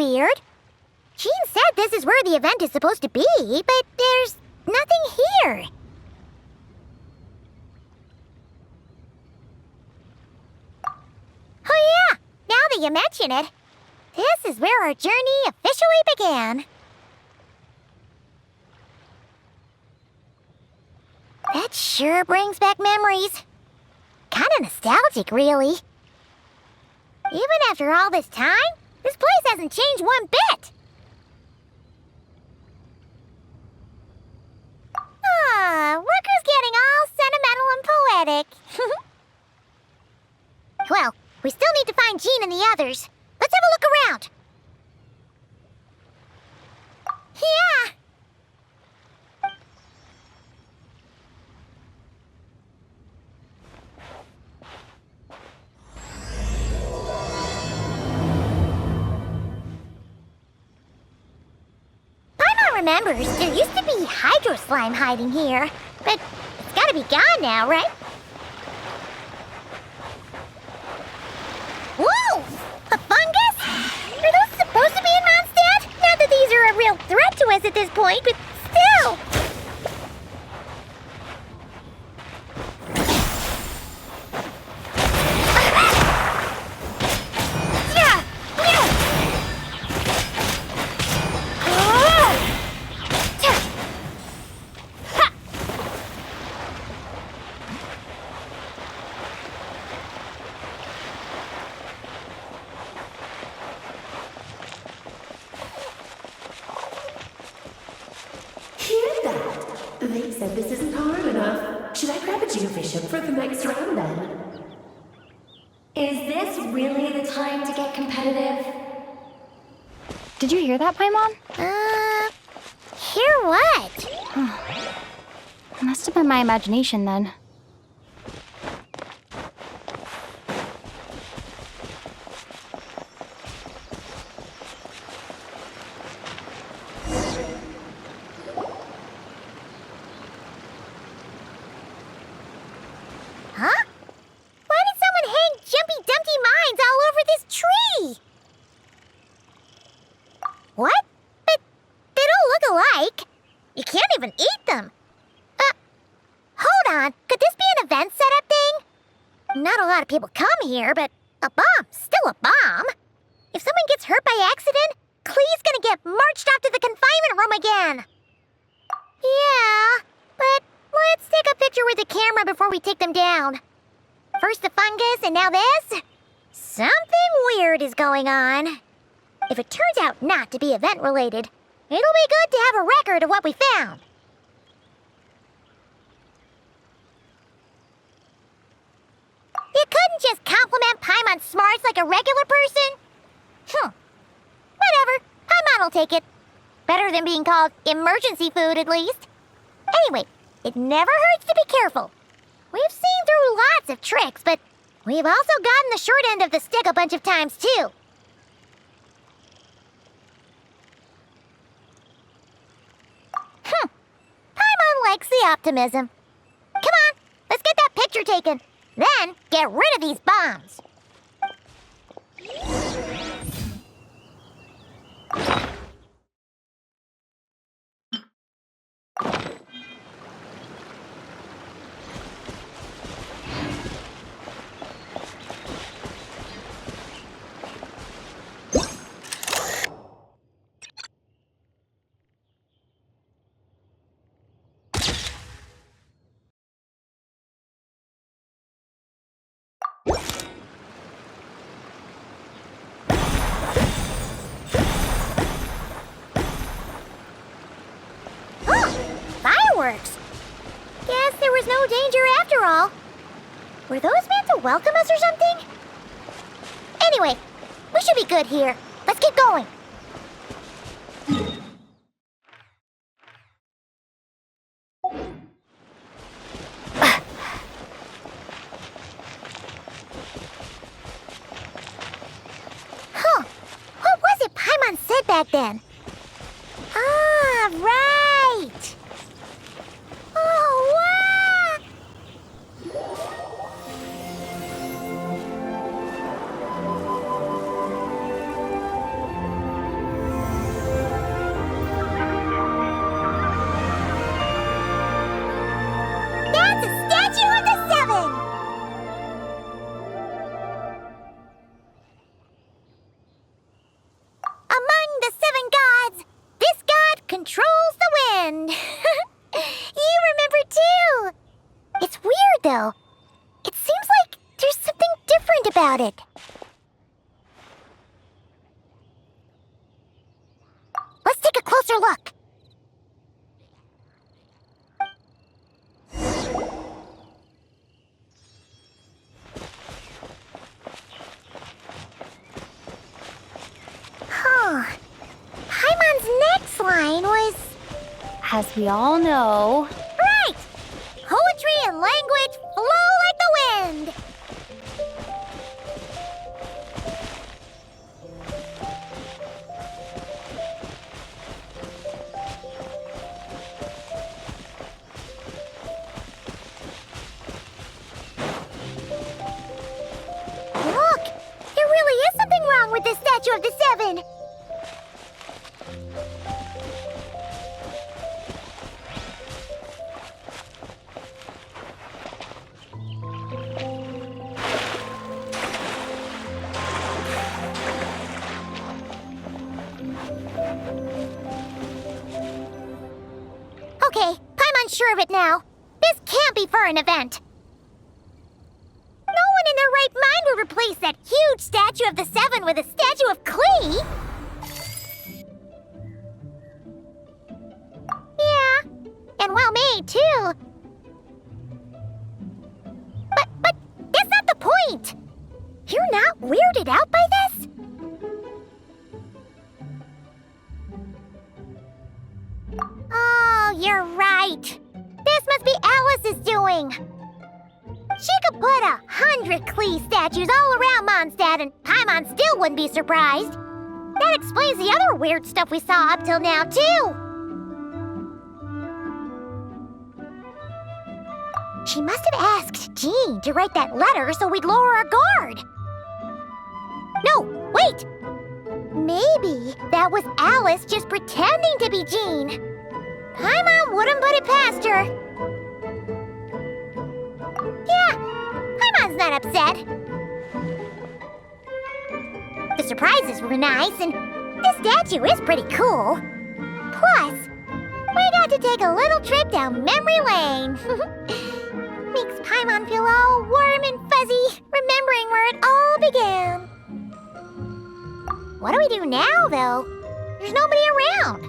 weird. Jean said this is where the event is supposed to be, but there's nothing here. Oh yeah, now that you mention it, this is where our journey officially began. That sure brings back memories. Kinda nostalgic, really. Even after all this time, this place hasn't changed one bit. Rucker's getting all sentimental and poetic. Well, we still need to find Jean and the others. Let's have a look around. Yeah! Paimon remembers there used to be hydro slime hiding here, but it's gotta be gone now, right? Whoa! A fungus? Are those supposed to be in Mondstadt? Not that these are a real threat to us at this point, but still! They said this isn't hard enough. Should I grab a geofishing for the next round then? Is this really the time to get competitive? Did you hear that, Paimon? Hear what? Must have been my imagination then. Huh? Why did someone hang Jumpy Dumpty mines all over this tree? What? But they don't look alike. You can't even eat them. Hold on. Could this be an event setup thing? Not a lot of people come here, but a bomb's still a bomb. If someone gets hurt by accident, Clee's gonna get marched off to the confinement room again. Yeah, but let's take a picture with the camera before we take them down. First the fungus, and now this? Something weird is going on. If it turns out not to be event-related, it'll be good to have a record of what we found. You couldn't just compliment Paimon's smarts like a regular person? Whatever. Paimon will take it. Better than being called emergency food, at least. Anyway, it never hurts to be careful. We've seen through lots of tricks, but we've also gotten the short end of the stick a bunch of times, too. Paimon likes the optimism. Come on, let's get that picture taken. Then, get rid of these bombs. Fireworks! Guess there was no danger after all. Were those meant to welcome us or something? Anyway, we should be good here. Let's keep going. What was it Paimon said back then? Ah, right! Oh, wow! That's a statue of the seven! Among the seven gods, this god controls the wind. You remember too. It's weird though. It seems like there's something different about it. Let's take a closer look. Huh. Paimon's next line was... As we all know, Right! Poetry and language flow like the wind! Look! There really is something wrong with this statue of the seven! Okay, Paimon's sure of it now. This can't be for an event. No one in their right mind would replace that huge statue of the seven with a statue of Klee. Yeah, and well made too. But that's not the point. You're not weirded out by this? Oh, you're right. This must be Alice's doing. She could put 100 Klee statues all around Mondstadt and Paimon still wouldn't be surprised. That explains the other weird stuff we saw up till now, too. She must have asked Jean to write that letter so we'd lower our guard. No, wait! Maybe that was Alice just pretending to be Jean. Paimon wouldn't put it past her. Yeah, Paimon's not upset. The surprises were nice, and this statue is pretty cool. Plus, we got to take a little trip down memory lane. Makes Paimon feel all warm and fuzzy, remembering where it all began. What do we do now, though? There's nobody around.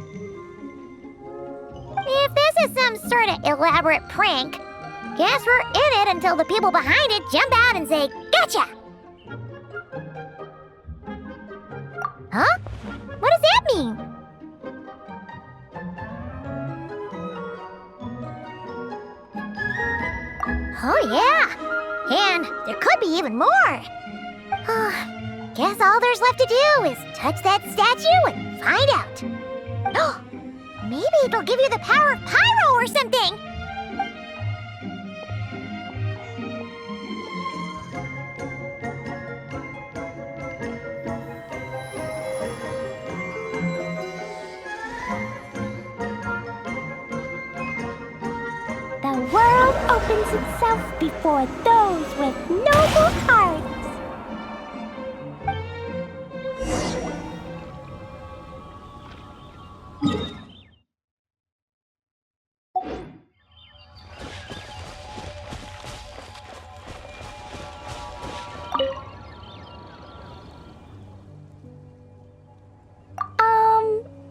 If this is some sort of elaborate prank, guess we're in it until the people behind it jump out and say, "Gotcha!" Huh? What does that mean? Oh, yeah. And there could be even more. Guess all there's left to do is touch that statue and find out. Maybe it'll give you the power of pyro or something. The world opens itself before those with noble hearts.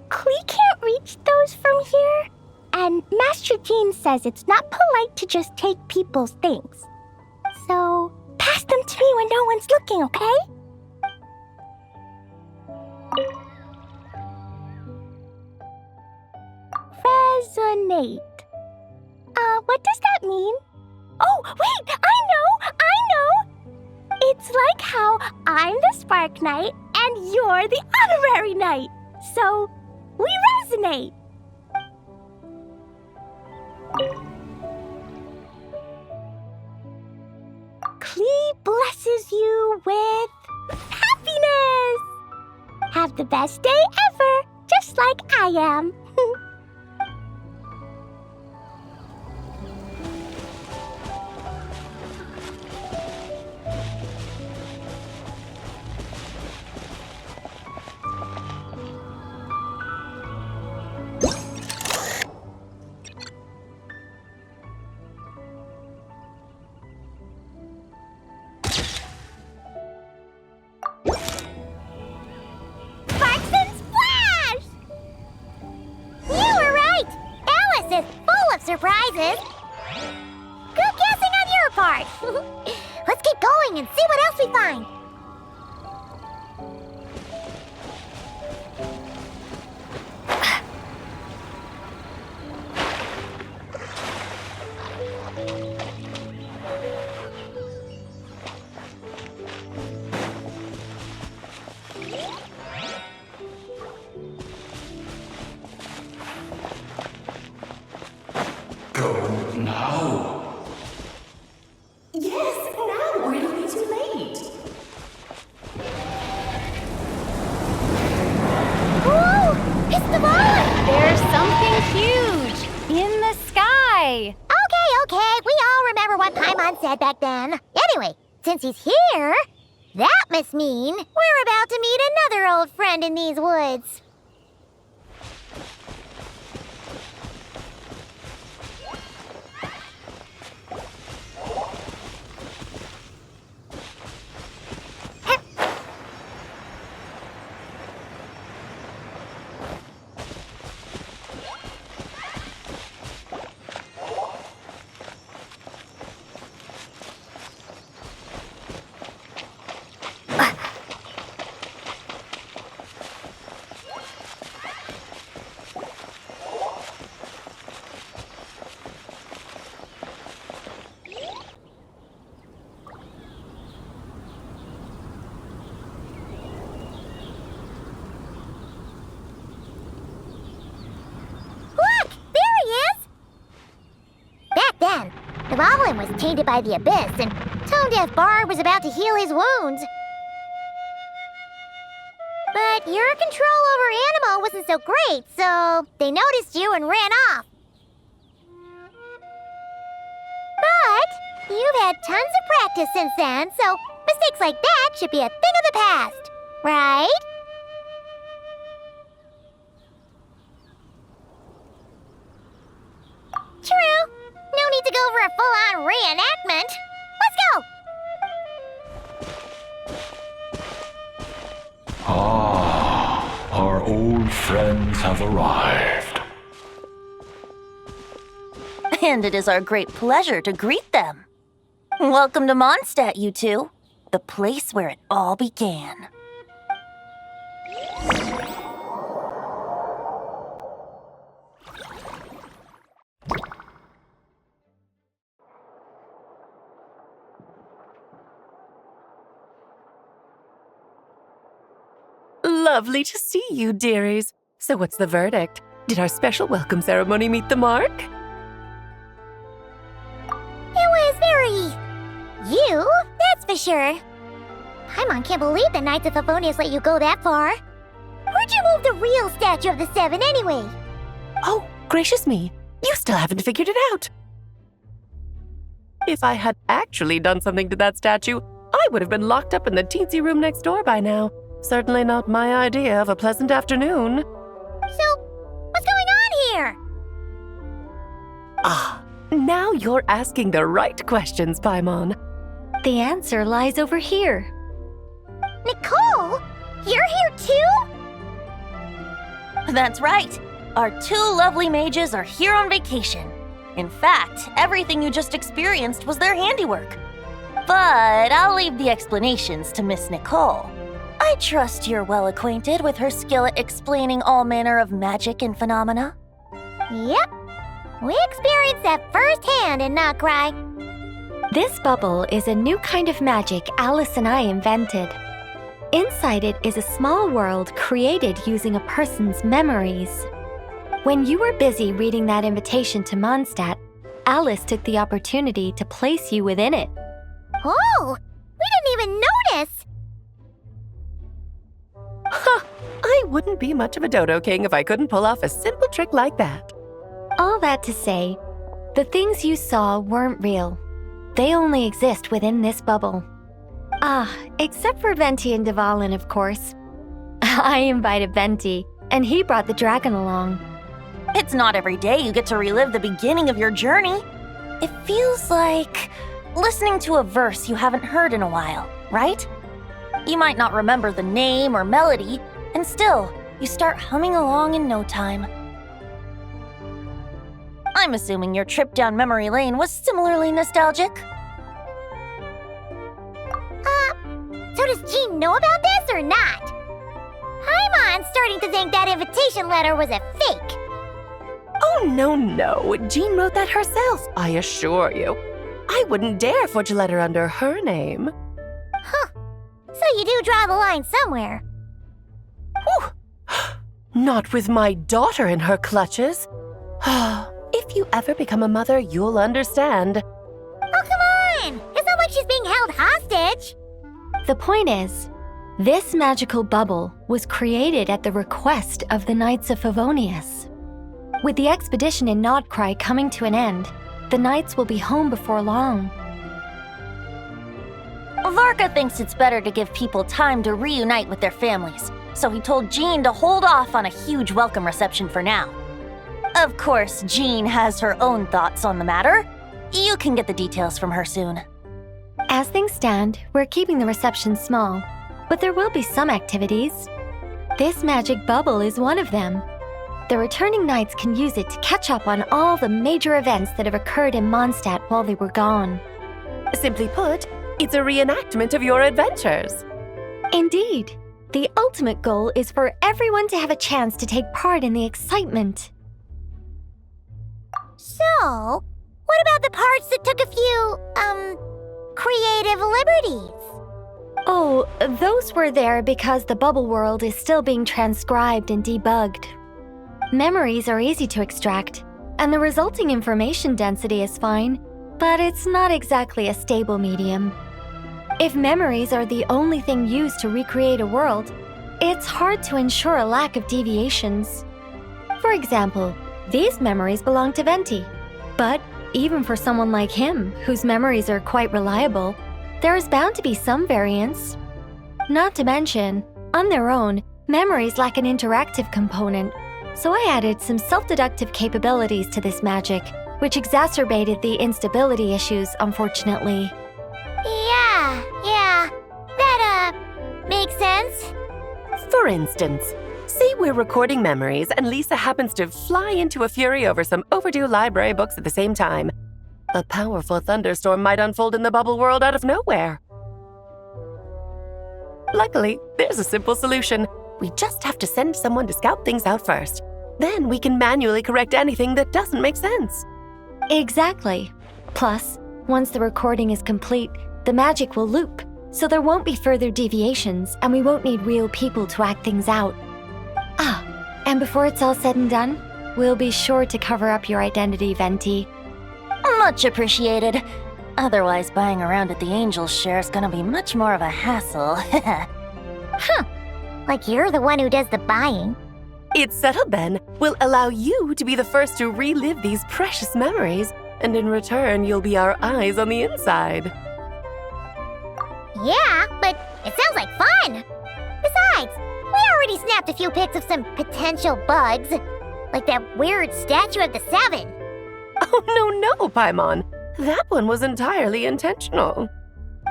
Klee can't reach those from here. And Master Jean says it's not polite to just take people's things. So, pass them to me when no one's looking, okay? Resonate. What does that mean? Oh, wait! I know! It's like how I'm the Spark Knight and you're the Honorary Knight. So, we resonate. Klee blesses you with happiness. Have the best day ever, just like I am. Good guessing on your part. Let's keep going and see what else we find. Go now. Yes, now or it'll be too late. Whoa! It's the ball! There's something huge in the sky. Okay, we all remember what Paimon said back then. Anyway, since he's here, that must mean we're about to meet another old friend in these woods. Then, the goblin was tainted by the abyss, and Tone-Deaf Bard was about to heal his wounds. But your control over Animo wasn't so great, so they noticed you and ran off. But you've had tons of practice since then, so mistakes like that should be a thing of the past, right? True. No need to go for a full-on reenactment. Let's go! Ah, our old friends have arrived. And it is our great pleasure to greet them. Welcome to Mondstadt, you two. The place where it all began. Lovely to see you, dearies. So what's the verdict? Did our special welcome ceremony meet the mark? It was very... you, that's for sure. Paimon can't believe the Knights of Favonius let you go that far. Where'd you move the real statue of the Seven anyway? Oh, gracious me. You still haven't figured it out. If I had actually done something to that statue, I would have been locked up in the teensy room next door by now. Certainly not my idea of a pleasant afternoon. So, what's going on here? Ah, now you're asking the right questions, Paimon. The answer lies over here. Nicole? You're here too? That's right. Our two lovely mages are here on vacation. In fact, everything you just experienced was their handiwork. But I'll leave the explanations to Miss Nicole. I trust you're well acquainted with her skill at explaining all manner of magic and phenomena. Yep. We experienced that firsthand in Knockcry. This bubble is a new kind of magic Alice and I invented. Inside it is a small world created using a person's memories. When you were busy reading that invitation to Mondstadt, Alice took the opportunity to place you within it. Oh, we didn't even notice. Ha! I wouldn't be much of a dodo king if I couldn't pull off a simple trick like that. All that to say, the things you saw weren't real. They only exist within this bubble. Ah, except for Venti and Dvalin, of course. I invited Venti, and he brought the dragon along. It's not every day you get to relive the beginning of your journey. It feels like listening to a verse you haven't heard in a while, right? You might not remember the name or melody, and still, you start humming along in no time. I'm assuming your trip down memory lane was similarly nostalgic. So does Jean know about this or not? Paimon's starting to think that invitation letter was a fake. Oh, no. Jean wrote that herself, I assure you. I wouldn't dare forge a letter under her name. So you do draw the line somewhere. Whew. Not with my daughter in her clutches. If you ever become a mother, you'll understand. Oh, come on! It's not like she's being held hostage. The point is, this magical bubble was created at the request of the Knights of Favonius. With the expedition in Nodcry coming to an end, the Knights will be home before long. Varka thinks it's better to give people time to reunite with their families, so he told Jean to hold off on a huge welcome reception for now. Of course, Jean has her own thoughts on the matter. You can get the details from her soon. As things stand, we're keeping the reception small, but there will be some activities. This magic bubble is one of them. The returning knights can use it to catch up on all the major events that have occurred in Mondstadt while they were gone. Simply put, it's a reenactment of your adventures. Indeed. The ultimate goal is for everyone to have a chance to take part in the excitement. So, what about the parts that took a few, creative liberties? Oh, those were there because the bubble world is still being transcribed and debugged. Memories are easy to extract, and the resulting information density is fine, but it's not exactly a stable medium. If memories are the only thing used to recreate a world, it's hard to ensure a lack of deviations. For example, these memories belong to Venti, but even for someone like him, whose memories are quite reliable, there is bound to be some variance. Not to mention, on their own, memories lack an interactive component, so I added some self-deductive capabilities to this magic, which exacerbated the instability issues, unfortunately. Yeah, that, makes sense. For instance, say we're recording memories and Lisa happens to fly into a fury over some overdue library books at the same time. A powerful thunderstorm might unfold in the bubble world out of nowhere. Luckily, there's a simple solution. We just have to send someone to scout things out first. Then we can manually correct anything that doesn't make sense. Exactly. Plus, once the recording is complete, the magic will loop, so there won't be further deviations, and we won't need real people to act things out. And before it's all said and done, we'll be sure to cover up your identity, Venti. Much appreciated. Otherwise, buying around at the Angel's share is gonna be much more of a hassle. Like you're the one who does the buying. It's settled then. We'll allow you to be the first to relive these precious memories, and in return, you'll be our eyes on the inside. Yeah, but it sounds like fun. Besides, we already snapped a few pics of some potential bugs, like that weird statue of the Seven. Oh, no, Paimon. That one was entirely intentional.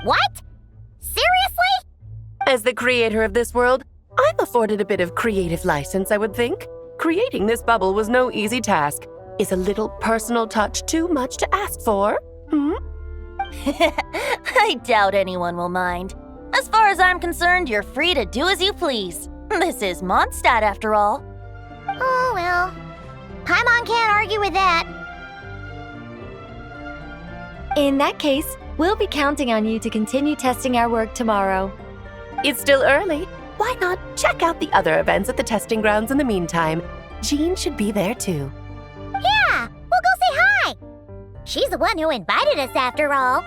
What? Seriously? As the creator of this world, I'm afforded a bit of creative license, I would think. Creating this bubble was no easy task. Is a little personal touch too much to ask for? I doubt anyone will mind. As far as I'm concerned, you're free to do as you please. This is Mondstadt, after all. Oh, well. Paimon can't argue with that. In that case, we'll be counting on you to continue testing our work tomorrow. It's still early. Why not check out the other events at the testing grounds in the meantime? Jean should be there too. Yeah, we'll go say hi. She's the one who invited us after all.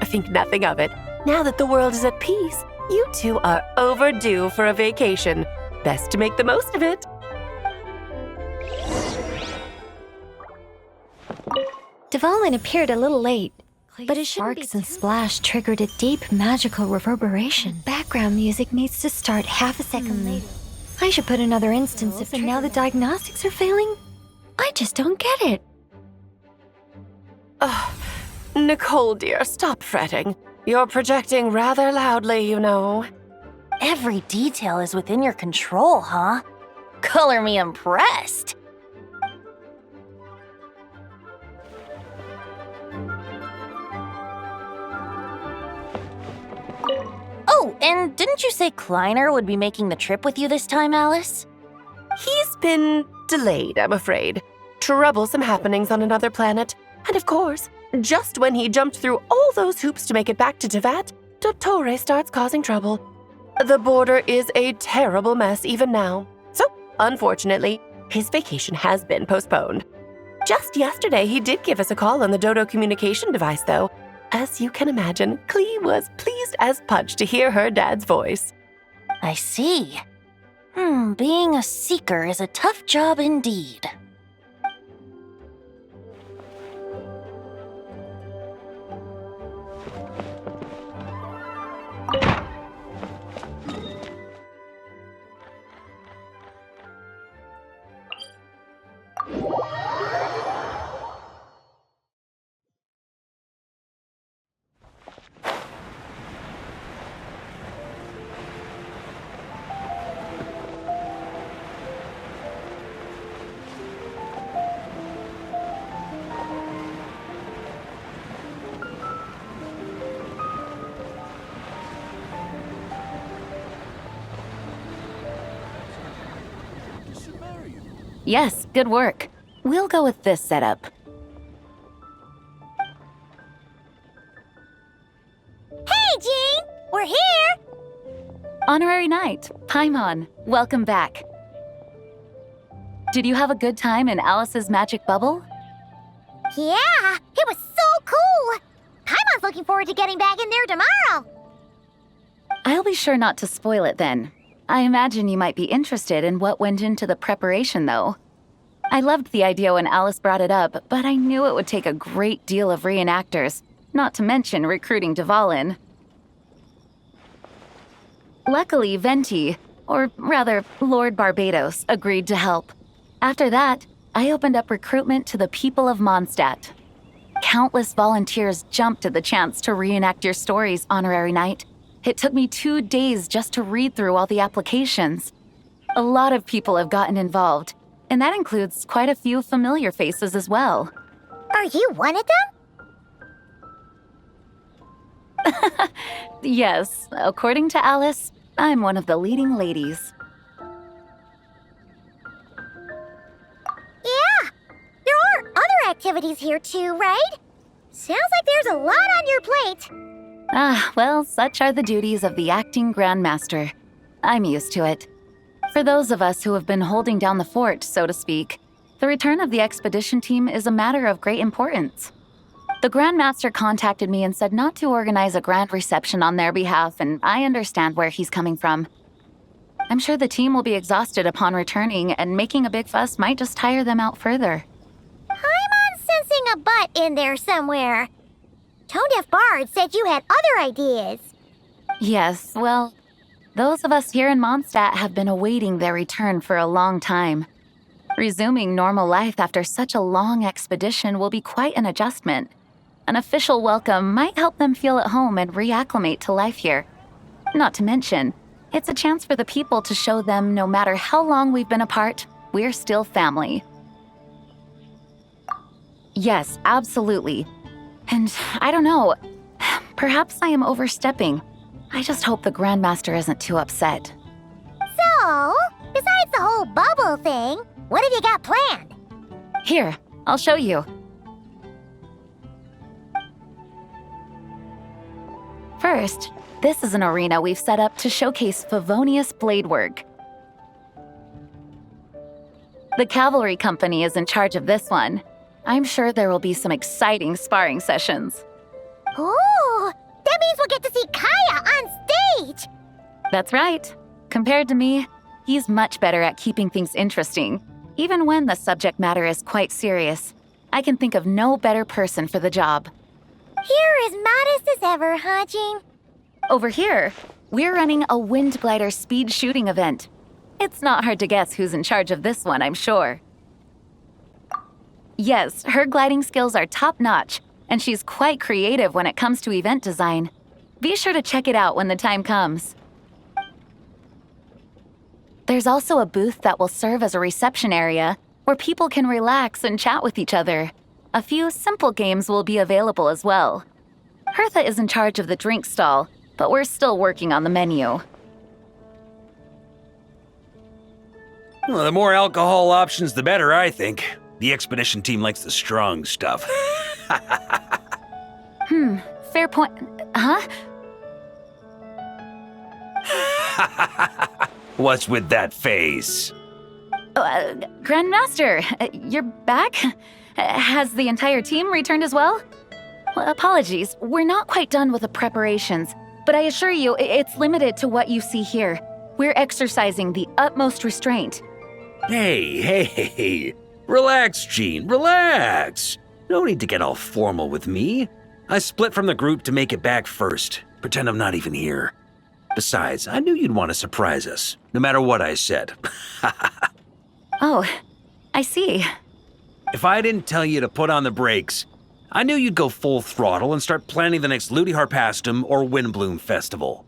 Think nothing of it. Now that the world is at peace, you two are overdue for a vacation. Best to make the most of it. Dvalin appeared a little late, but his sparks and splash triggered a deep magical reverberation. Background music needs to start half a second late. I should put another instance if now the diagnostics are failing. I just don't get it. Nicole, dear, stop fretting. You're projecting rather loudly, you know. Every detail is within your control, huh? Color me impressed. Oh, and didn't you say Kleiner would be making the trip with you this time, Alice? He's been delayed, I'm afraid. Troublesome happenings on another planet. And of course, just when he jumped through all those hoops to make it back to Tevat, Dottore starts causing trouble. The border is a terrible mess even now. So, unfortunately, his vacation has been postponed. Just yesterday, he did give us a call on the Dodo communication device, though. As you can imagine, Klee was pleased as punch to hear her dad's voice. I see. Being a seeker is a tough job indeed. Yes, good work. We'll go with this setup. Hey, Jean! We're here! Honorary Knight, Paimon, welcome back. Did you have a good time in Alice's magic bubble? Yeah, it was so cool! Paimon's looking forward to getting back in there tomorrow! I'll be sure not to spoil it then. I imagine you might be interested in what went into the preparation, though. I loved the idea when Alice brought it up, but I knew it would take a great deal of reenactors, not to mention recruiting Dvalin. Luckily, Venti, or rather, Lord Barbados, agreed to help. After that, I opened up recruitment to the people of Mondstadt. Countless volunteers jumped at the chance to reenact your stories, Honorary Knight. It took me 2 days just to read through all the applications. A lot of people have gotten involved, and that includes quite a few familiar faces as well. Are you one of them? Yes, according to Alice, I'm one of the leading ladies. Yeah, there are other activities here too, right? Sounds like there's a lot on your plate. Well, such are the duties of the acting Grandmaster. I'm used to it. For those of us who have been holding down the fort, so to speak, the return of the expedition team is a matter of great importance. The Grandmaster contacted me and said not to organize a grand reception on their behalf, and I understand where he's coming from. I'm sure the team will be exhausted upon returning, and making a big fuss might just tire them out further. I'm sensing a butt in there somewhere. Tone-deaf Bard said you had other ideas. Yes, well, those of us here in Mondstadt have been awaiting their return for a long time. Resuming normal life after such a long expedition will be quite an adjustment. An official welcome might help them feel at home and reacclimate to life here. Not to mention, it's a chance for the people to show them no matter how long we've been apart, we're still family. Yes, absolutely. And I don't know, perhaps I am overstepping. I just hope the Grandmaster isn't too upset. So, besides the whole bubble thing, what have you got planned? Here, I'll show you. First, this is an arena we've set up to showcase Favonius blade work. The cavalry company is in charge of this one. I'm sure there will be some exciting sparring sessions. Ooh, that means we'll get to see Kaya on stage! That's right. Compared to me, he's much better at keeping things interesting, even when the subject matter is quite serious. I can think of no better person for the job. You're as modest as ever, huh, Jean? Over here, we're running a wind glider speed shooting event. It's not hard to guess who's in charge of this one, I'm sure. Yes, her gliding skills are top-notch, and she's quite creative when it comes to event design. Be sure to check it out when the time comes. There's also a booth that will serve as a reception area where people can relax and chat with each other. A few simple games will be available as well. Hertha is in charge of the drink stall, but we're still working on the menu. Well, the more alcohol options, the better, I think. The expedition team likes the strong stuff. Fair point. Huh? What's with that face? Grandmaster, you're back? Has the entire team returned as well? Well, apologies, we're not quite done with the preparations, but I assure you, it's limited to what you see here. We're exercising the utmost restraint. Hey. Relax, Jean, relax. No need to get all formal with me. I split from the group to make it back first. Pretend I'm not even here. Besides, I knew you'd want to surprise us, no matter what I said. Oh, I see. If I didn't tell you to put on the brakes, I knew you'd go full throttle and start planning the next Ludi Harpastum or Windbloom Festival.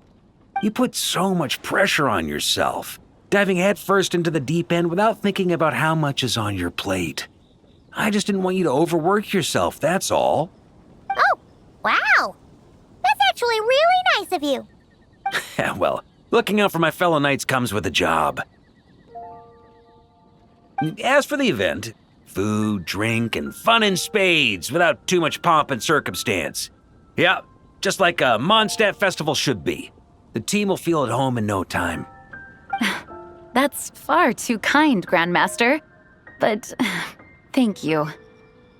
You put so much pressure on yourself, diving headfirst into the deep end without thinking about how much is on your plate. I just didn't want you to overwork yourself, that's all. Oh, wow. That's actually really nice of you. Well, looking out for my fellow knights comes with a job. As for the event, food, drink, and fun in spades without too much pomp and circumstance. Yeah, just like a Mondstadt festival should be. The team will feel at home in no time. That's far too kind, Grandmaster. But thank you.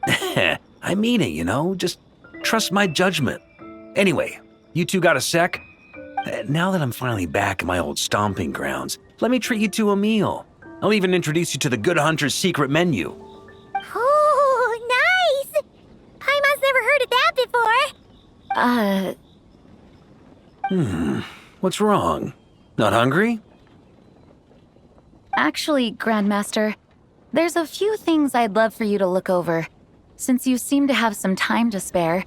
I mean it, you know? Just trust my judgment. Anyway, you two got a sec? Now that I'm finally back in my old stomping grounds, let me treat you to a meal. I'll even introduce you to the Good Hunter's secret menu. Oh, nice! Paimon's never heard of that before. What's wrong? Not hungry? Actually, Grandmaster, there's a few things I'd love for you to look over, since you seem to have some time to spare.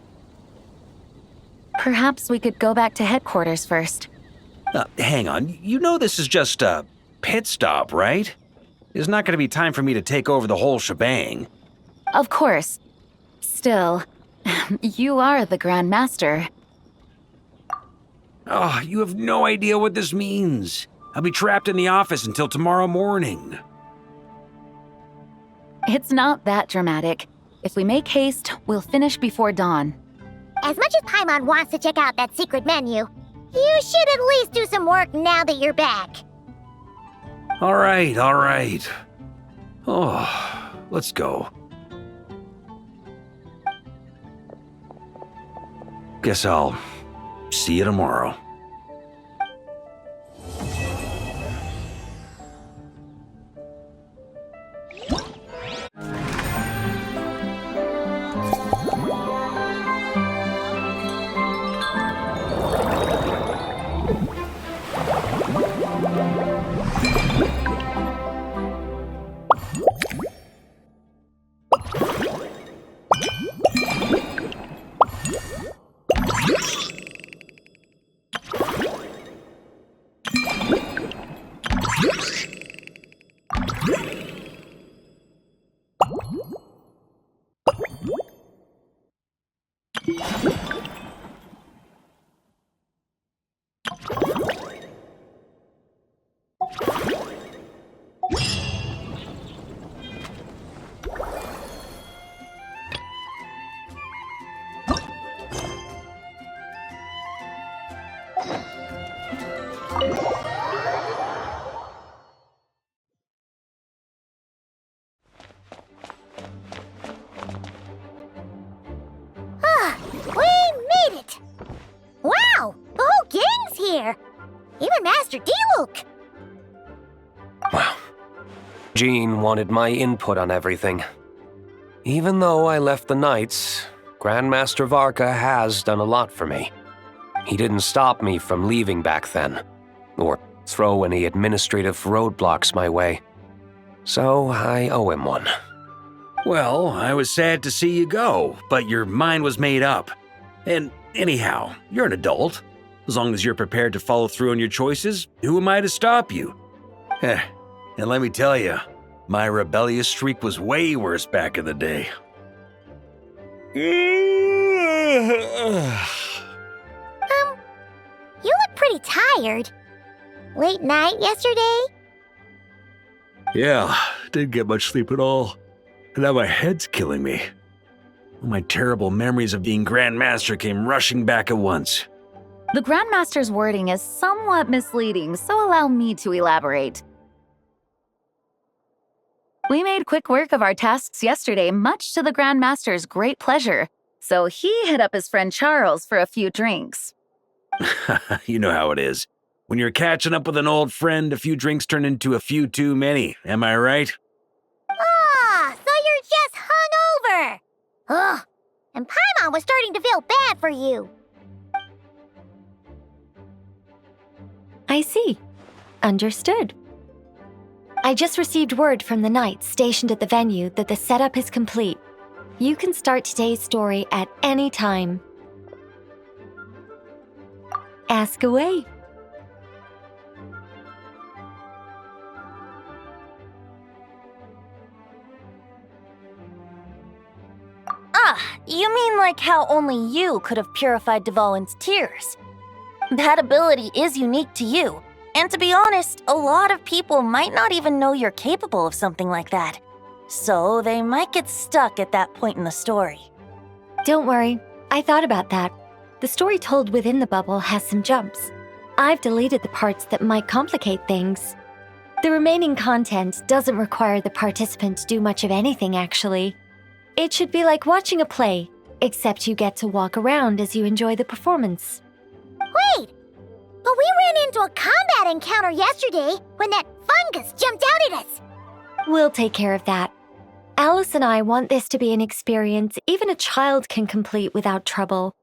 Perhaps we could go back to headquarters first. Hang on, you know this is just a pit stop, right? There's not going to be time for me to take over the whole shebang. Of course. Still, you are the Grandmaster. Oh, you have no idea what this means. I'll be trapped in the office until tomorrow morning. It's not that dramatic. If we make haste, we'll finish before dawn. As much as Paimon wants to check out that secret menu, you should at least do some work now that you're back. All right. Oh, let's go. Guess I'll see you tomorrow. We made it! Wow, the whole gang's here! Even Master Diluc! Wow. Jean wanted my input on everything. Even though I left the Knights, Grandmaster Varka has done a lot for me. He didn't stop me from leaving back then, or throw any administrative roadblocks my way. So I owe him one. Well, I was sad to see you go, but your mind was made up. And anyhow, you're an adult. As long as you're prepared to follow through on your choices, who am I to stop you? And let me tell you, my rebellious streak was way worse back in the day. You look pretty tired. Late night yesterday? Yeah, didn't get much sleep at all. And now my head's killing me. My terrible memories of being Grandmaster came rushing back at once. The Grandmaster's wording is somewhat misleading, so allow me to elaborate. We made quick work of our tasks yesterday, much to the Grandmaster's great pleasure, so he hit up his friend Charles for a few drinks. You know how it is. When you're catching up with an old friend, a few drinks turn into a few too many, am I right? Ah, so you're just hungover! Ugh, and Paimon was starting to feel bad for you. I see. Understood. I just received word from the knights stationed at the venue that the setup is complete. You can start today's story at any time. Ask away. Ah, you mean like how only you could have purified Dvalin's tears? That ability is unique to you, and to be honest, a lot of people might not even know you're capable of something like that. So they might get stuck at that point in the story. Don't worry, I thought about that. The story told within the bubble has some jumps. I've deleted the parts that might complicate things. The remaining content doesn't require the participant to do much of anything, actually. It should be like watching a play, except you get to walk around as you enjoy the performance. Wait! But we ran into a combat encounter yesterday when that fungus jumped out at us. We'll take care of that. Alice and I want this to be an experience even a child can complete without trouble.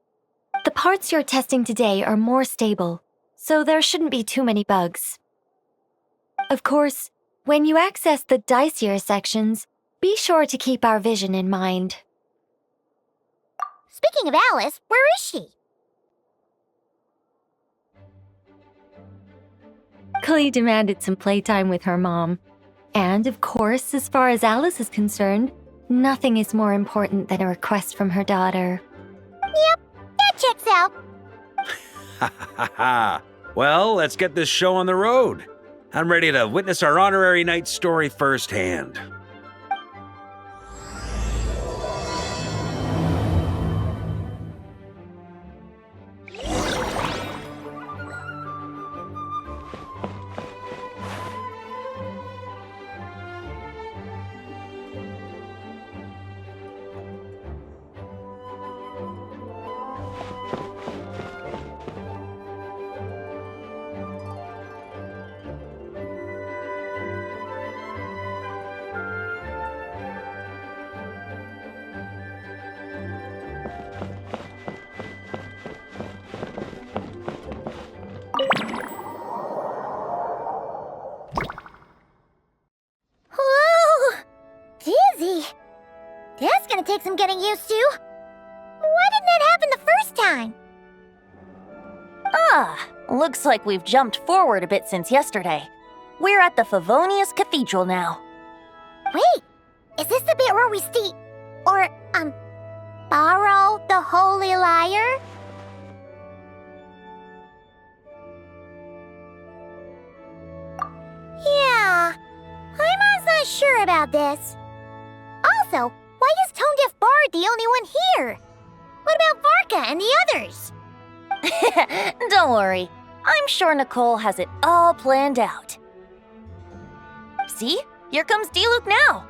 The parts you're testing today are more stable, so there shouldn't be too many bugs. Of course, when you access the dicier sections, be sure to keep our vision in mind. Speaking of Alice, where is she? Clee demanded some playtime with her mom. And of course, as far as Alice is concerned, nothing is more important than a request from her daughter. Yep, that checks out. Ha ha ha! Well, let's get this show on the road. I'm ready to witness our honorary knight's story firsthand. That's gonna take some getting used to. Why didn't that happen the first time? Ah, looks like we've jumped forward a bit since yesterday. We're at the Favonius Cathedral now. Wait, is this the bit where we borrow the Holy Lyre? Yeah, I'm not sure about this. Also, why is Tone Deaf Bard the only one here? What about Varka and the others? Don't worry, I'm sure Nicole has it all planned out. See? Here comes Diluc now.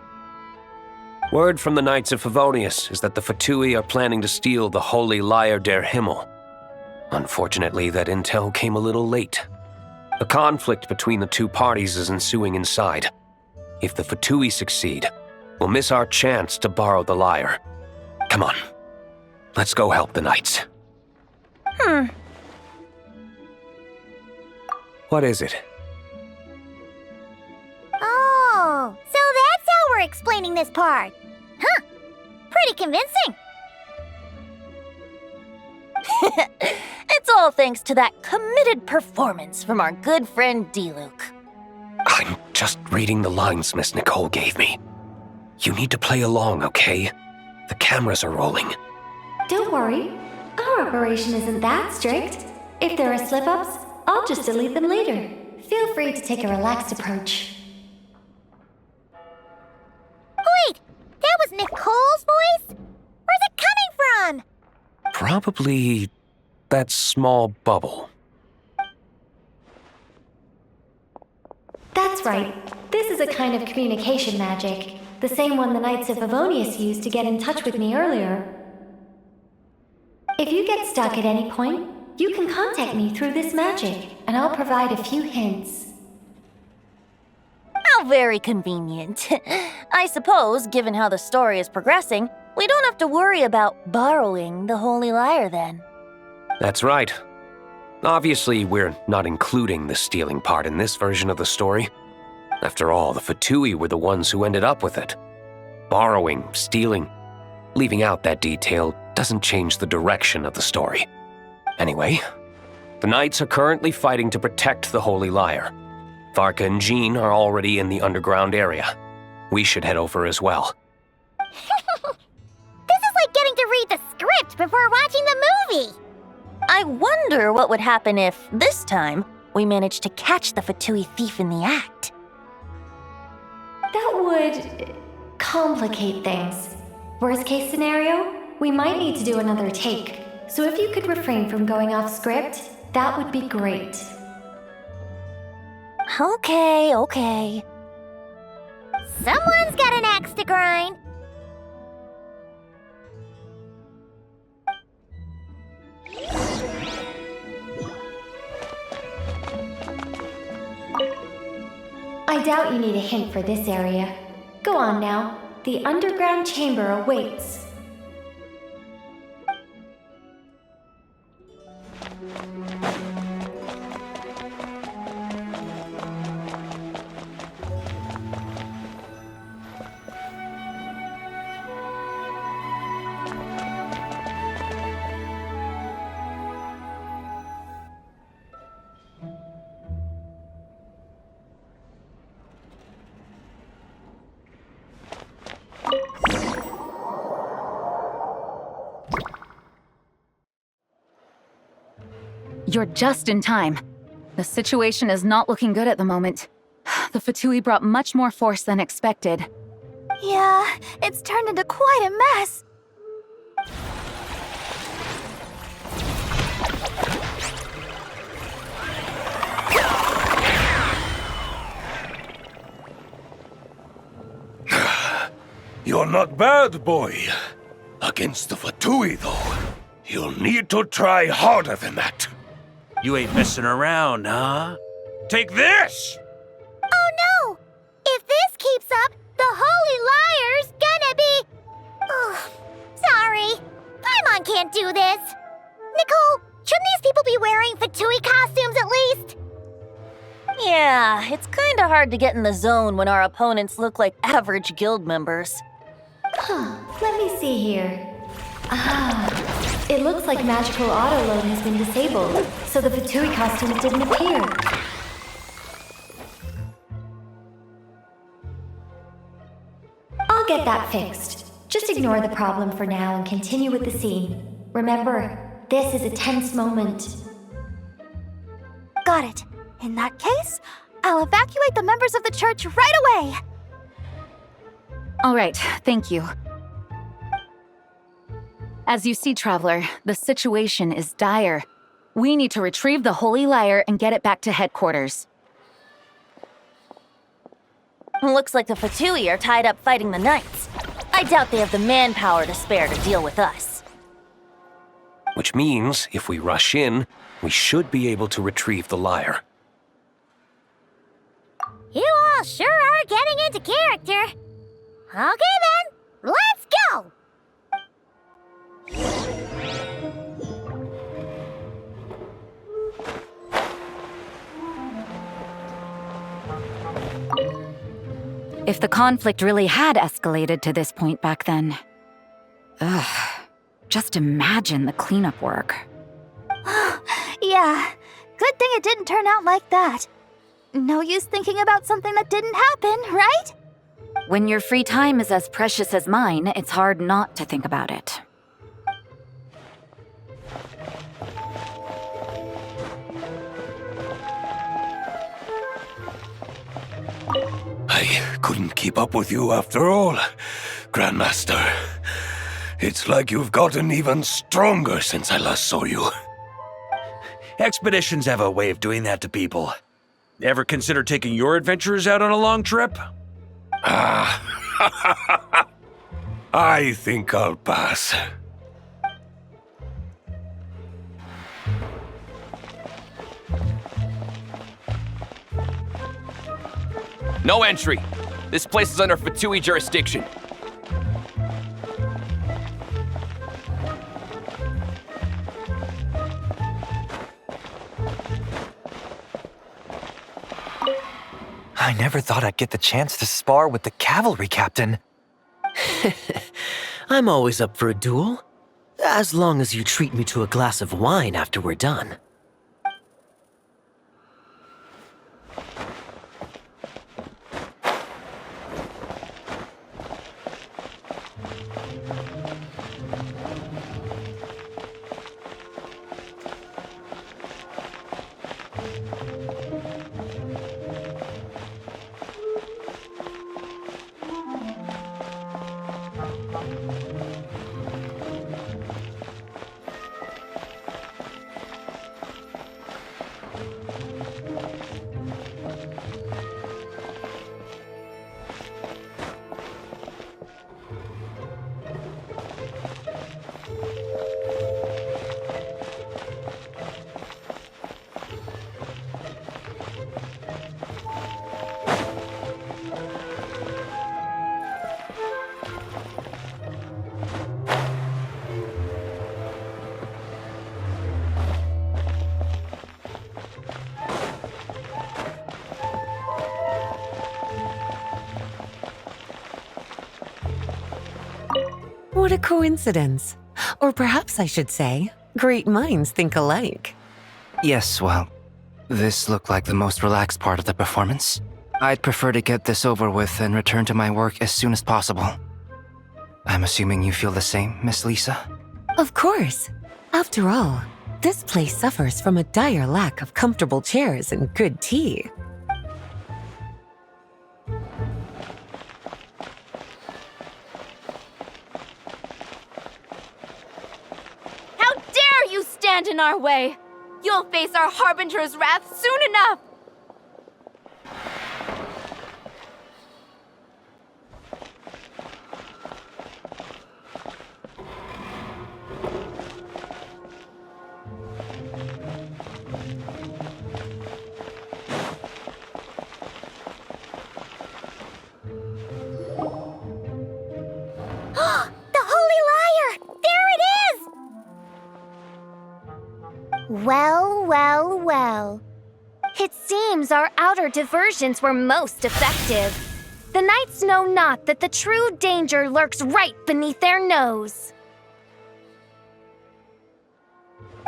Word from the Knights of Favonius is that the Fatui are planning to steal the Holy Lyre der Himmel. Unfortunately, that intel came a little late. A conflict between the two parties is ensuing inside. If the Fatui succeed, we'll miss our chance to borrow the lyre. Come on, let's go help the Knights. What is it? Oh, so that's how we're explaining this part. Huh, pretty convincing. It's all thanks to that committed performance from our good friend Diluc. I'm Just reading the lines Miss Nicole gave me. You need to play along, okay? The cameras are rolling. Don't worry. Our operation isn't that strict. If there are slip-ups, I'll just delete them later. Feel free to take a relaxed approach. Wait! That was Nicole's voice? Where's it coming from? Probably that small bubble. That's right. This is a kind of communication magic. The same one the Knights of Favonius used to get in touch with me earlier. If you get stuck at any point, you can contact me through this magic, and I'll provide a few hints. How very convenient. I suppose, given how the story is progressing, we don't have to worry about borrowing the Holy Lyre then. That's right. Obviously, we're not including the stealing part in this version of the story. After all, the Fatui were the ones who ended up with it. Borrowing, stealing, leaving out that detail doesn't change the direction of the story. Anyway, the Knights are currently fighting to protect the Holy Lyre. Varka and Jean are already in the underground area. We should head over as well. This is like getting to read the script before watching the movie! I wonder what would happen if, this time, we managed to catch the Fatui thief in the act. That would complicate things. Worst case scenario, we might need to do another take. So if you could refrain from going off script, that would be great. Okay. Someone's got an axe to grind. I doubt you need a hint for this area. Go on now. The underground chamber awaits. You're just in time. The situation is not looking good at the moment. The Fatui brought much more force than expected. Yeah, it's turned into quite a mess. You're not bad, boy. Against the Fatui, though, you'll need to try harder than that. You ain't messing around, huh? Take this! Oh no! If this keeps up, the Holy Lyre's gonna be... Ugh, sorry. Paimon can't do this. Nicole, shouldn't these people be wearing Fatui costumes at least? Yeah, it's kinda hard to get in the zone when our opponents look like average guild members. Let me see here. It looks like magical autoload has been disabled, so the Fatui costumes didn't appear. I'll get that fixed. Just ignore the problem for now and continue with the scene. Remember, this is a tense moment. Got it. In that case, I'll evacuate the members of the church right away. All right, thank you. As you see, Traveler, the situation is dire. We need to retrieve the Holy Lyre and get it back to headquarters. Looks like the Fatui are tied up fighting the Knights. I doubt they have the manpower to spare to deal with us. Which means, if we rush in, we should be able to retrieve the lyre. You all sure are getting into character. Okay then, let's go! If the conflict really had escalated to this point back then... just imagine the cleanup work. Yeah, good thing it didn't turn out like that. no use thinking about something that didn't happen, right? When your free time is as precious as mine, it's hard not to think about it. I couldn't keep up with you after all, Grandmaster. It's like you've gotten even stronger since I last saw you. Expeditions have a way of doing that to people. Ever consider taking your adventurers out on a long trip? I think I'll pass. No entry. This place is under Fatui jurisdiction. I never thought I'd get the chance to spar with the cavalry captain. I'm always up for a duel. As long as you treat me to a glass of wine after we're done. What a coincidence. Or perhaps I should say, great minds think alike. Yes, well, this looked like the most relaxed part of the performance. I'd prefer to get this over with and return to my work as soon as possible. I'm assuming you feel the same, Miss Lisa? Of course. After all, this place suffers from a dire lack of comfortable chairs and good tea. How dare you stand in our way! You'll face our Harbinger's wrath soon enough! Well, well, well. It seems our outer diversions were most effective. The knights know not that the true danger lurks right beneath their nose.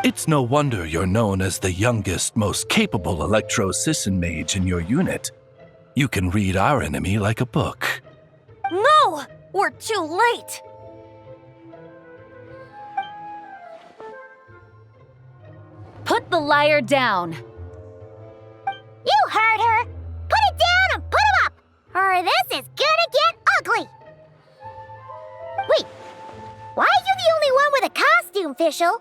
It's no wonder you're known as the youngest, most capable electro-Sisson mage in your unit. You can read our enemy like a book. No! We're too late! Put the liar down! You heard her! Put it down and put him up! Or this is gonna get ugly! Wait, why are you the only one with a costume, Fischl?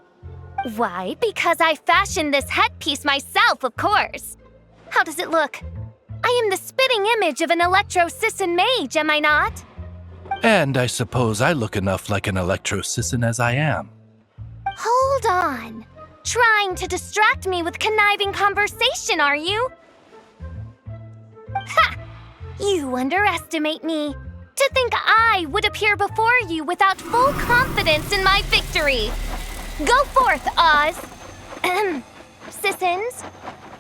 Why, because I fashioned this headpiece myself, of course. How does it look? I am the spitting image of an electro-Sisson mage, am I not? And I suppose I look enough like an electro-Sisson as I am. Hold on. Trying to distract me with conniving conversation, are you? Ha! You underestimate me. To think I would appear before you without full confidence in my victory. Go forth, Oz. Sissons,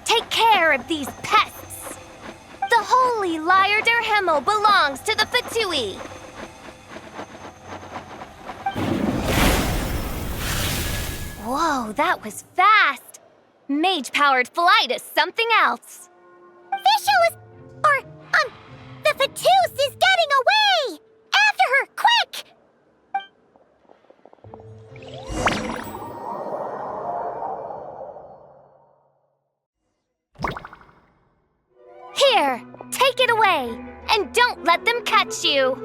take care of these pests. The holy Lyre der Himmel belongs to the Fatui. Whoa, that was fast. Mage-powered flight is something else. show us... the Fatous is getting away! After her, quick! Here, take it away, and don't let them catch you.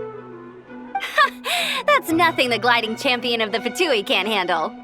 That's nothing the gliding champion of the Fatui can't handle.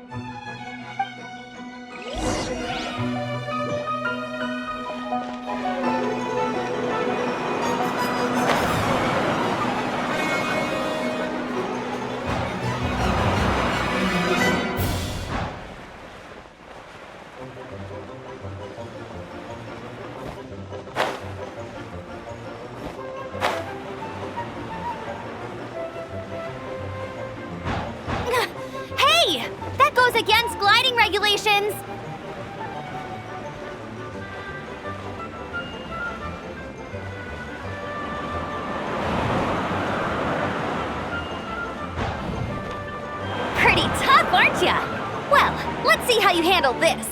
Against gliding regulations! Pretty tough, aren't ya? Well, let's see how you handle this.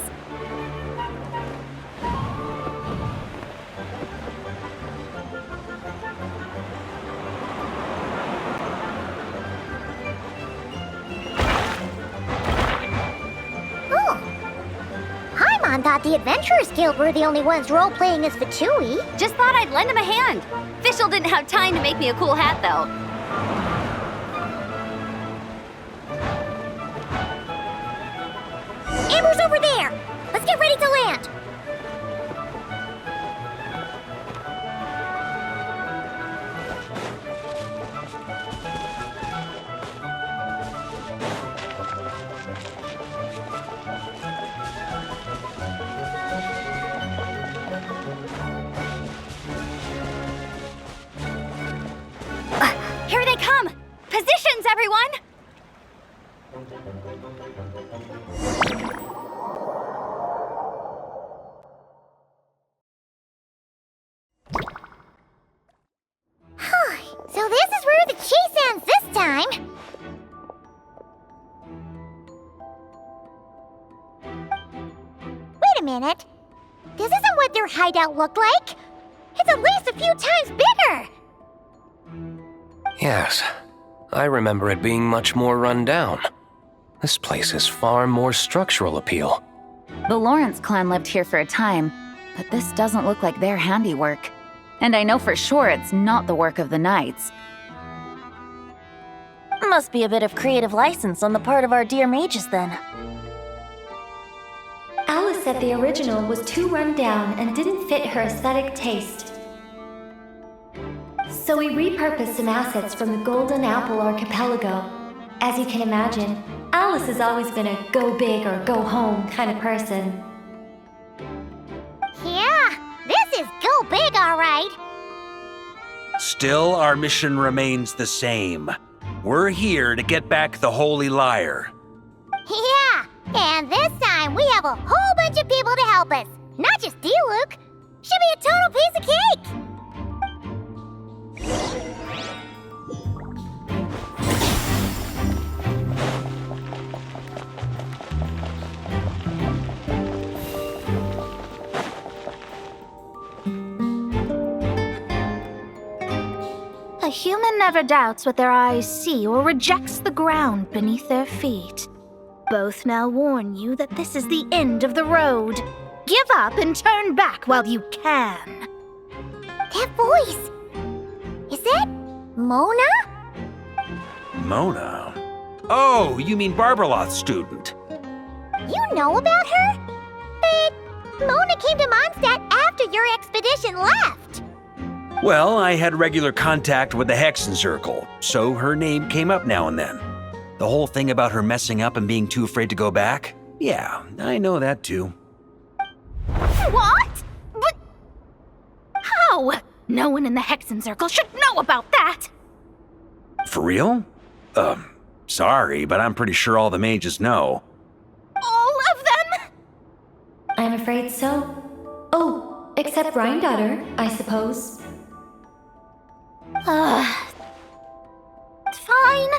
Paimon thought the Adventurers Guild were the only ones role-playing as Fatui. Just thought I'd lend him a hand. Fischl didn't have time to make me a cool hat, though. Amber's over there! Let's get ready to land! Here they come! Positions, everyone! So this is where the chase ends this time. Wait a minute. This isn't what their hideout looked like. It's at least a few times bigger. Yes, I remember it being much more run down. This place has far more structural appeal. The Lawrence clan lived here for a time, but this doesn't look like their handiwork. And I know for sure it's not the work of the knights. Must be a bit of creative license on the part of our dear mages, then. Alice said the original was too run down and didn't fit her aesthetic taste. So we repurposed some assets from the Golden Apple Archipelago. As you can imagine, Alice has always been a go big or go home kind of person. Yeah, this is go big, all right. Still, our mission remains the same. We're here to get back the Holy Lyre. Yeah, and this time we have a whole bunch of people to help us. Not just D-Luke. Should be a total piece of cake. A human never doubts what their eyes see or rejects the ground beneath their feet. Both now warn you that this is the end of the road. Give up and turn back while you can. That voice. Is that Mona? Mona? Oh, you mean Barbarloth's student. You know about her? But Mona came to Mondstadt after your expedition left. Well, I had regular contact with the Hexen Circle, so her name came up now and then. The whole thing about her messing up and being too afraid to go back? Yeah, I know that too. What? But how? No one in the Hexen Circle should know about that! For real? Sorry, but I'm pretty sure all the mages know. All of them? I'm afraid so. Oh, except Rhindaughter, I suppose. Fine.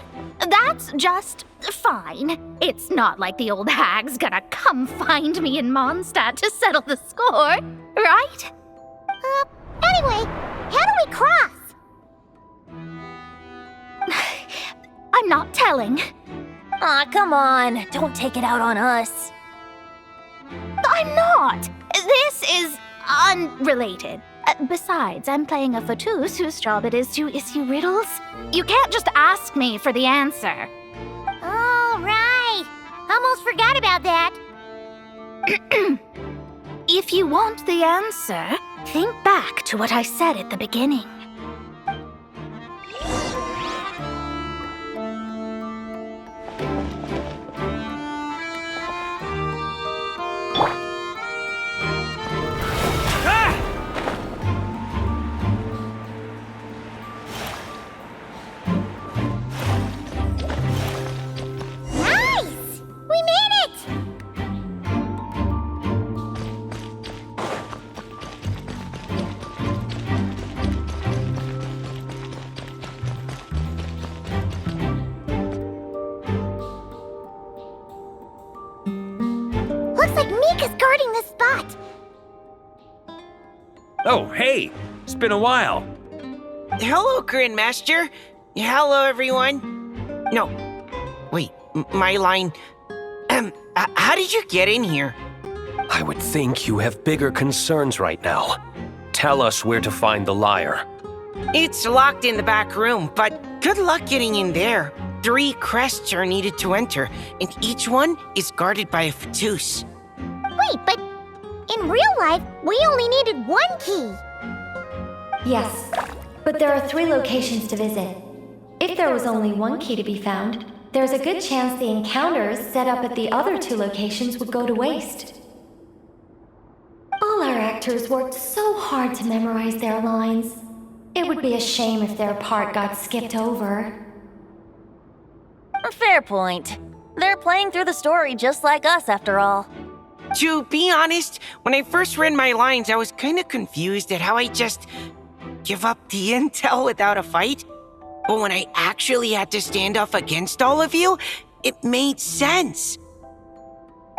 That's just fine. It's not like the old hag's gonna come find me in Mondstadt to settle the score, right? Anyway, how do we cross? I'm not telling. Aw, come on. Don't take it out on us. I'm not. This is unrelated. Besides, I'm playing a fatus whose job it is to issue riddles. You can't just ask me for the answer. Oh, right. Almost forgot about that. If you want the answer, think back to what I said at the beginning. Nice! We made it! Looks like Mika's guarding this spot. Oh, hey! It's been a while. Hello, Grandmaster. Hello, everyone. No. Wait, my line. How did you get in here? I would think you have bigger concerns right now. Tell us where to find the lyre. It's locked in the back room, but good luck getting in there. 3 crests are needed to enter, and each one is guarded by a fatus. Wait, but in real life, we only needed 1 key. Yes, but there are 3 locations to visit. If there was only 1 key to be found, there's a good chance the encounters set up at the other 2 locations would go to waste. All our actors worked so hard to memorize their lines. It would be a shame if their part got skipped over. Fair point. They're playing through the story just like us, after all. To be honest, when I first read my lines, I was kind of confused at how I just give up the intel without a fight. But when I actually had to stand up against all of you, it made sense.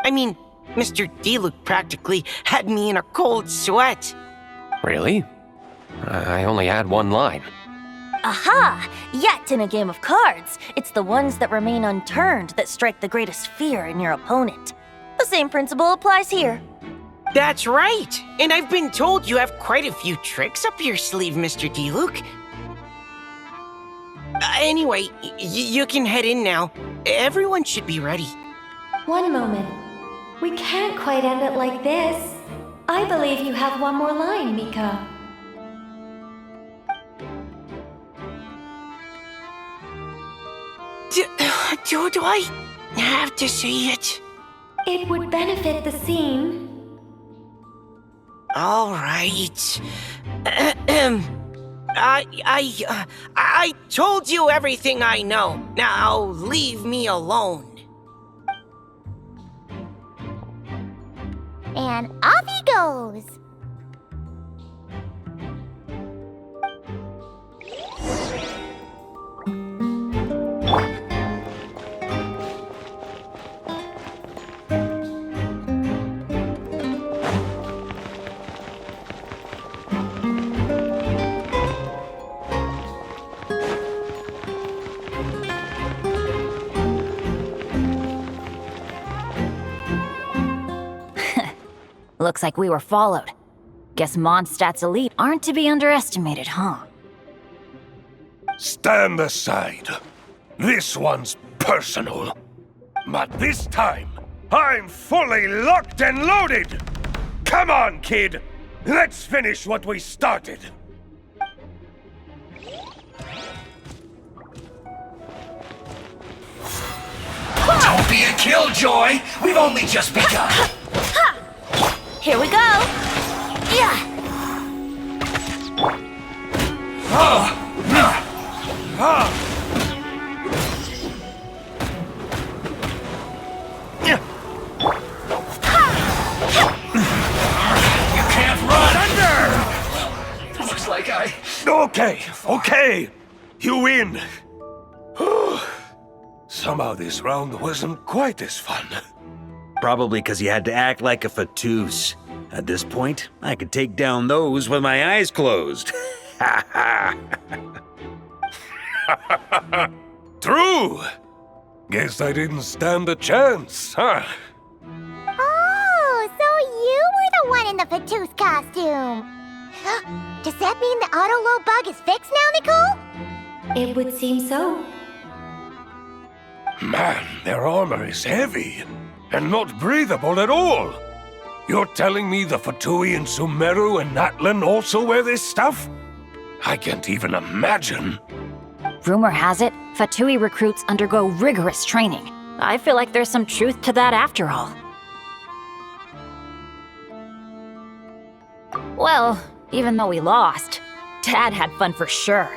I mean, Mr. Diluc practically had me in a cold sweat. Really? I only had 1 line. Aha! Yet in a game of cards, it's the ones that remain unturned that strike the greatest fear in your opponent. The same principle applies here. That's right! And I've been told you have quite a few tricks up your sleeve, Mr. Diluc. Anyway, you can head in now. Everyone should be ready. One moment. We can't quite end it like this. I believe you have 1 more line, Mika. Do I have to say it? It would benefit the scene. All right. I told you everything I know. Now leave me alone. And off he goes. Looks like we were followed. Guess Mondstadt's elite aren't to be underestimated, huh? Stand aside. This one's personal. But this time, I'm fully locked and loaded! Come on, kid! Let's finish what we started! Don't be a killjoy! We've only just begun! Here we go! Yeah! You can't run! Thunder! Looks like I... Okay. You win. Somehow this round wasn't quite as fun. Probably because you had to act like a fatus. At this point, I could take down those with my eyes closed. Ha ha! True! Guess I didn't stand a chance, huh? Oh, so you were the one in the Fatousse costume. Does that mean the auto-load bug is fixed now, Nicole? It would seem so. Man, their armor is heavy and not breathable at all. You're telling me the Fatui and Sumeru and Natlan also wear this stuff? I can't even imagine. Rumor has it, Fatui recruits undergo rigorous training. I feel like there's some truth to that after all. Well, even though we lost, Dad had fun for sure.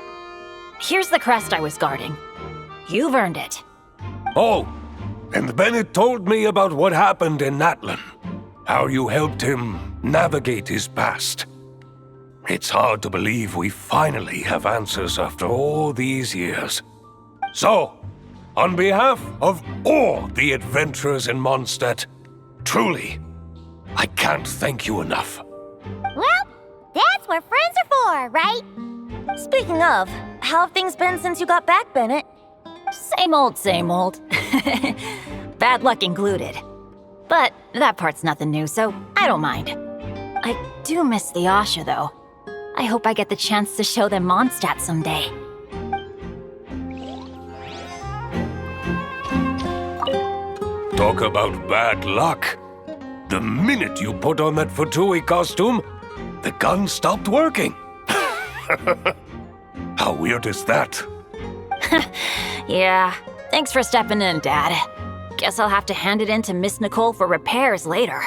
Here's the crest I was guarding. You've earned it. Oh, and Bennett told me about what happened in Natlan. How you helped him navigate his past. It's hard to believe we finally have answers after all these years. So, on behalf of all the adventurers in Mondstadt, truly, I can't thank you enough. Well, that's what friends are for, right? Speaking of, how have things been since you got back, Bennett? Same old, same old. Bad luck included. But that part's nothing new, so I don't mind. I do miss the Asha, though. I hope I get the chance to show them Mondstadt someday. Talk about bad luck. The minute you put on that Fatui costume, the gun stopped working. How weird is that? Yeah, thanks for stepping in, Dad. Guess I'll have to hand it in to Miss Nicole for repairs later.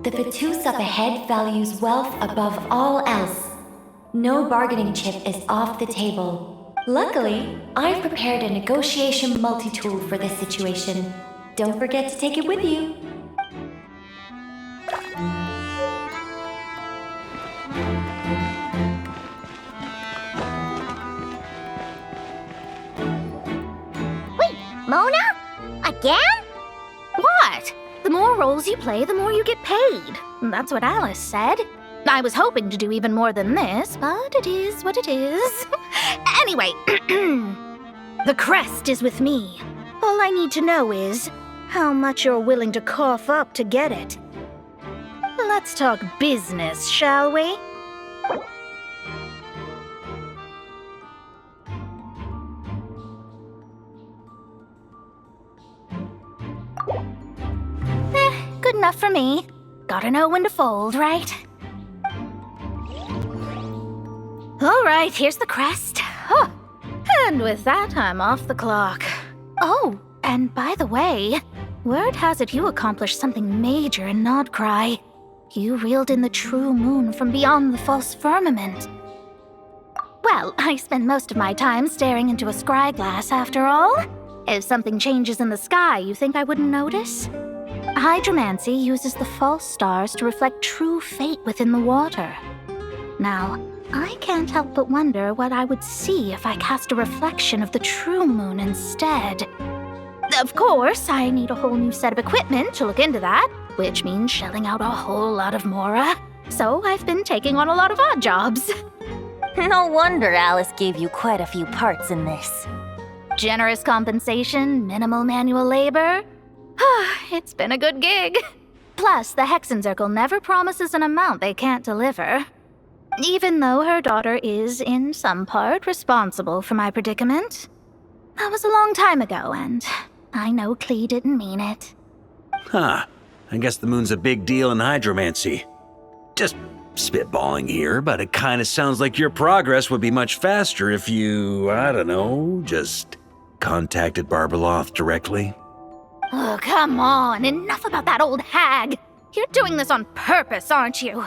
The Fatousse up ahead values wealth above all else. No bargaining chip is off the table. Luckily, I've prepared a negotiation multi-tool for this situation. Don't forget to take it with you. Wait, Mona? Again? What? The more roles you play, the more you get paid. That's what Alice said. I was hoping to do even more than this, but it is what it is. Anyway, the crest is with me. All I need to know is how much you're willing to cough up to get it. Let's talk business, shall we? Good enough for me. Gotta know when to fold, right? All right, here's the crest. Huh. And with that, I'm off the clock. Oh, and by the way, word has it you accomplished something major in Nodcry. You reeled in the true moon from beyond the false firmament. Well, I spend most of my time staring into a scry glass after all. If something changes in the sky, you think I wouldn't notice? Hydromancy uses the false stars to reflect true fate within the water. Now, I can't help but wonder what I would see if I cast a reflection of the true moon instead. Of course, I need a whole new set of equipment to look into that, which means shelling out a whole lot of mora. So I've been taking on a lot of odd jobs. No wonder Alice gave you quite a few parts in this. Generous compensation, minimal manual labor. It's been a good gig. Plus, the Hexen Circle never promises an amount they can't deliver. Even though her daughter is, in some part, responsible for my predicament. That was a long time ago, and I know Klee didn't mean it. Huh. I guess the moon's a big deal in hydromancy. Just spitballing here, but it kind of sounds like your progress would be much faster if you, I don't know, just contacted Barbeloth directly. Oh, come on. Enough about that old hag. You're doing this on purpose, aren't you?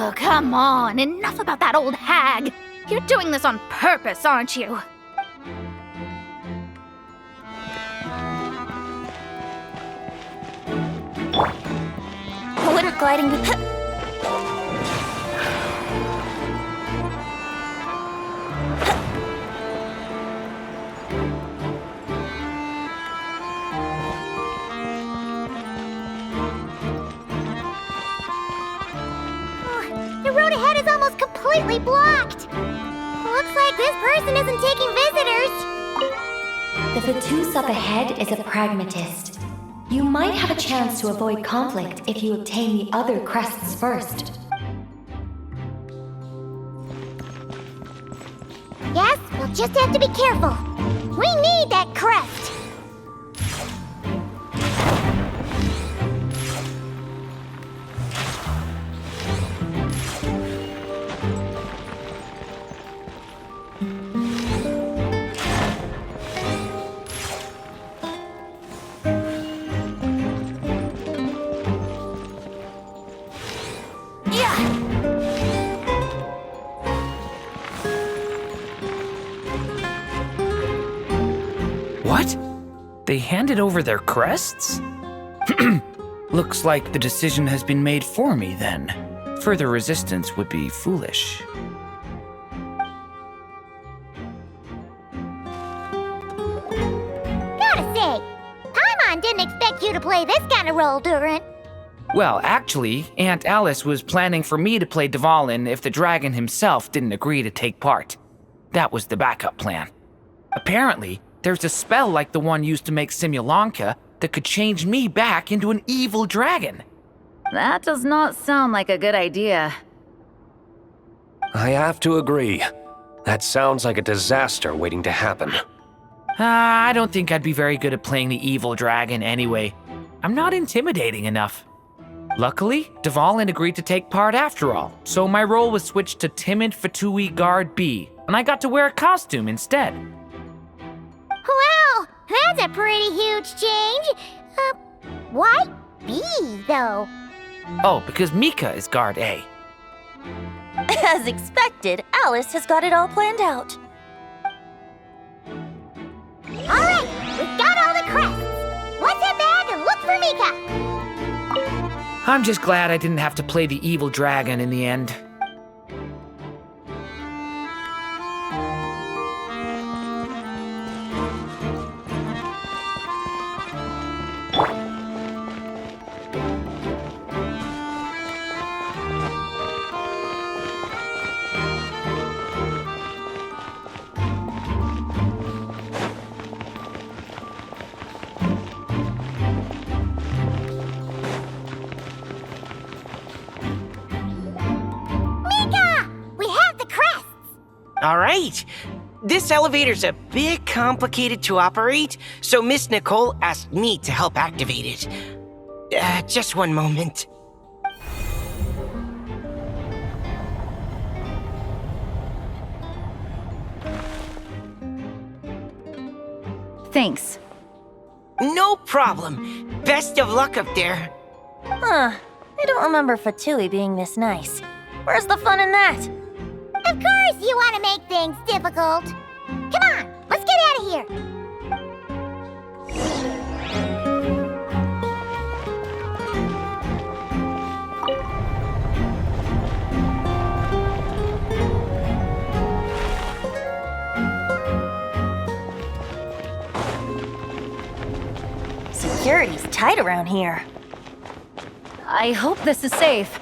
Oh, come on. Enough about that old hag. You're doing this on purpose, aren't you? Wouldn't gliding be... The road ahead is almost completely blocked. Looks like this person isn't taking visitors. The Vatus up ahead is a pragmatist. You might have a chance to avoid conflict if you obtain the other crests first. Yes, we'll just have to be careful. We need that crest. What? They handed over their crests? Looks like the decision has been made for me then. Further resistance would be foolish. Gotta say, Paimon didn't expect you to play this kind of role, Durin. Well, actually, Aunt Alice was planning for me to play Dvalin if the dragon himself didn't agree to take part. That was the backup plan. Apparently, there's a spell like the one used to make Simulanka that could change me back into an evil dragon. That does not sound like a good idea. I have to agree. That sounds like a disaster waiting to happen. I don't think I'd be very good at playing the evil dragon anyway. I'm not intimidating enough. Luckily, Dvalin agreed to take part after all, so my role was switched to timid Fatui Guard B, and I got to wear a costume instead. Wow, that's a pretty huge change. Why B, though? Oh, because Mika is Guard A. As expected, Alice has got it all planned out. All right, we've got all the crests. Let's head back and look for Mika. I'm just glad I didn't have to play the evil dragon in the end. All right. This elevator's a bit complicated to operate, so Miss Nicole asked me to help activate it. Just one moment. Thanks. No problem. Best of luck up there. Huh. I don't remember Fatui being this nice. Where's the fun in that? Of course you want to make things difficult. Come on, let's get out of here. Security's tight around here. I hope this is safe.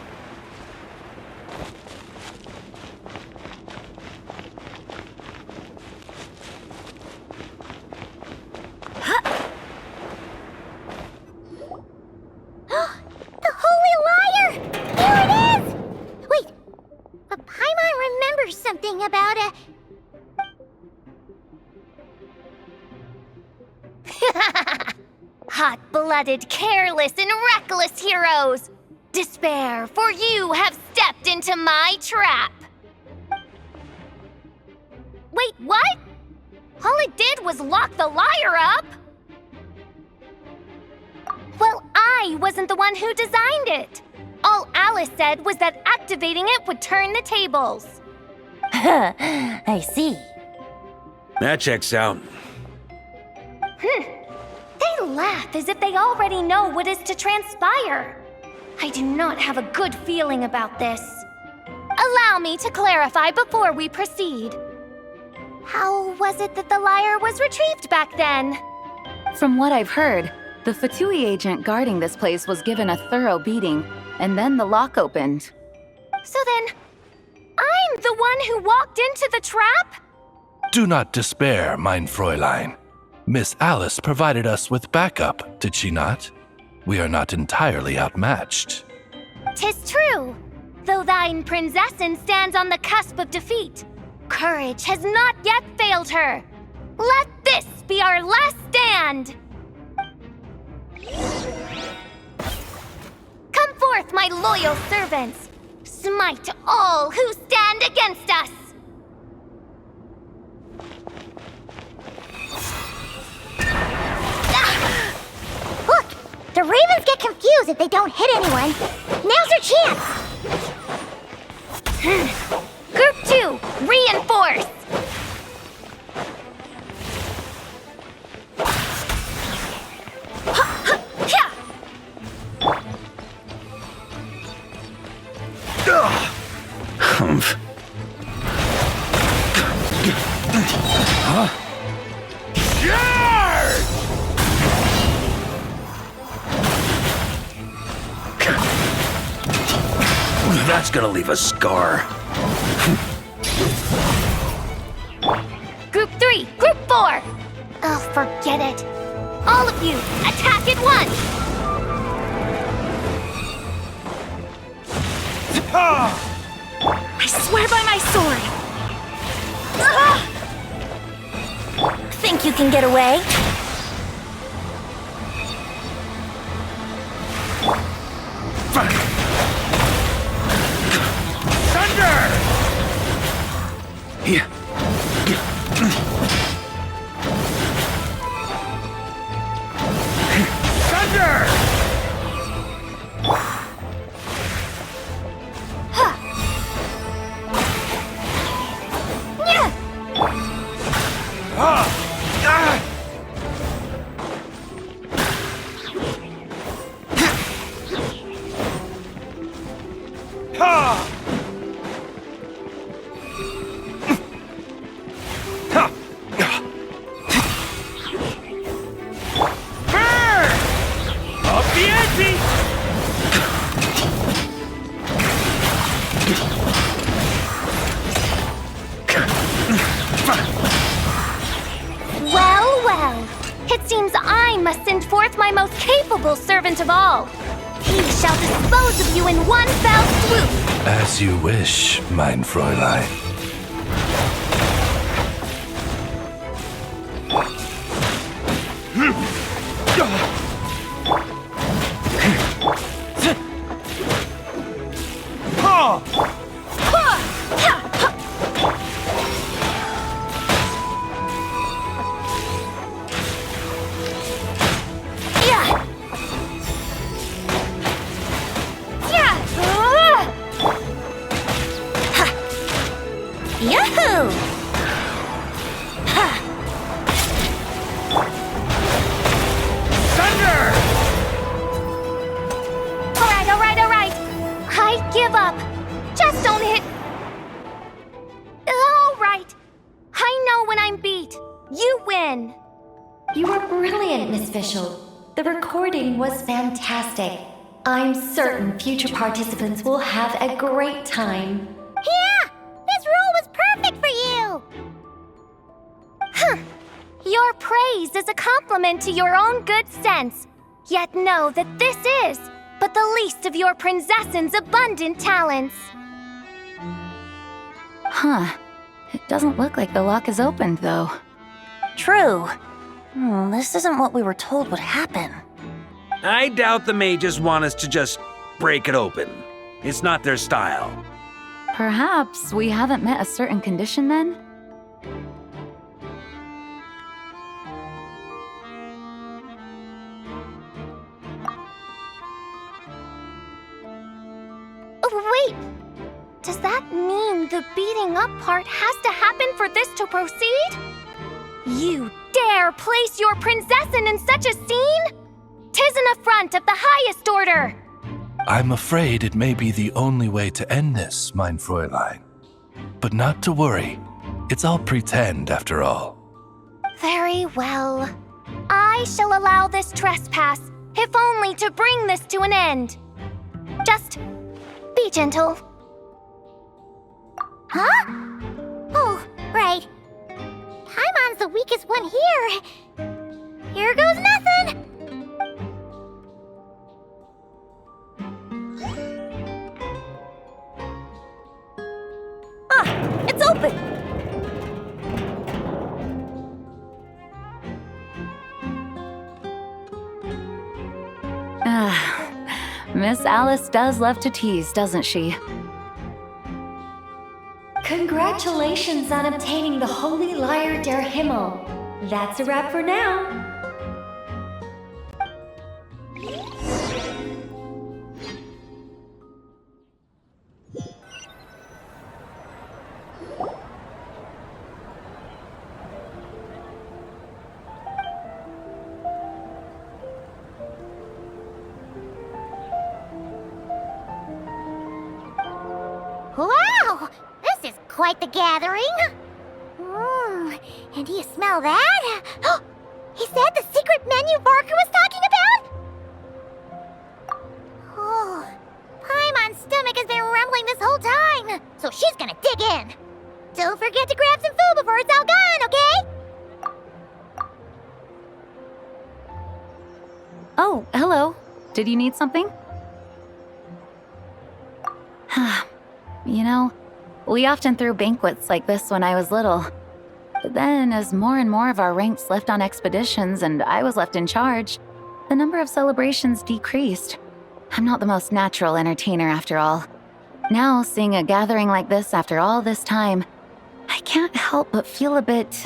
The Holy Liar! Here it is! Wait, but Paimon remembers something about a... Hot-blooded, careless, and reckless heroes! Despair, for you have stepped into my trap! Wait, what? All it did was lock the liar up? Well, I wasn't the one who designed it. All Alice said was that activating it would turn the tables. I see. That checks out. They laugh as if they already know what is to transpire. I do not have a good feeling about this. Allow me to clarify before we proceed. How was it that the lyre was retrieved back then? From what I've heard, the Fatui agent guarding this place was given a thorough beating, and then the lock opened. So then, I'm the one who walked into the trap? Do not despair, mein Fräulein. Miss Alice provided us with backup, did she not? We are not entirely outmatched. 'Tis true, though thine Prinzessin stands on the cusp of defeat. Courage has not yet failed her. Let this be our last stand! Come forth, my loyal servants! Smite all who stand against us! Look! The ravens get confused if they don't hit anyone. Now's your chance! Group 2, reinforce! Humph. Huh? That's gonna leave a scar. Group 3, Group 4! Oh, forget it. All of you, attack at once! I swear by my sword! Think you can get away? Thunder! Yeah. Thunder! Well, well. It seems I must send forth my most capable servant of all. He shall dispose of you in one fell swoop. As you wish, mein Fräulein. Yahoo! Thunder! Alright. I give up. Just don't hit. Alright. I know when I'm beat. You win. You were brilliant, Miss Fischl. The recording was fantastic. I'm certain future participants will have a great time. Yeah! This role was perfect for you! Huh. Your praise is a compliment to your own good sense. Yet know that this is but the least of your Prinzessin's abundant talents. Huh. It doesn't look like the lock is opened, though. True. This isn't what we were told would happen. I doubt the mages want us to just break it open. It's not their style. Perhaps we haven't met a certain condition then? that mean the beating up part has to happen for this to proceed? You dare place your prinzessin in such a scene? 'Tis an affront of the highest order! I'm afraid it may be the only way to end this, mein Fräulein. But not to worry. It's all pretend, after all. Very well. I shall allow this trespass, if only to bring this to an end. Just be gentle. Huh? Oh, right. Paimon's the weakest one here. Here goes nothing! Ah, it's open! Miss Alice does love to tease, doesn't she? Congratulations on obtaining the Holy Lyre der Himmel. That's a wrap for now. Wow! This is quite the gathering. And do you smell that? Is that the secret menu Barker was talking about? Oh, Paimon's stomach has been rumbling this whole time, so she's gonna dig in. Don't forget to grab some food before it's all gone, okay? Oh, hello. Did you need something? You know, we often threw banquets like this when I was little. But then, as more and more of our ranks left on expeditions and I was left in charge, the number of celebrations decreased. I'm not the most natural entertainer after all. Now, seeing a gathering like this after all this time, I can't help but feel a bit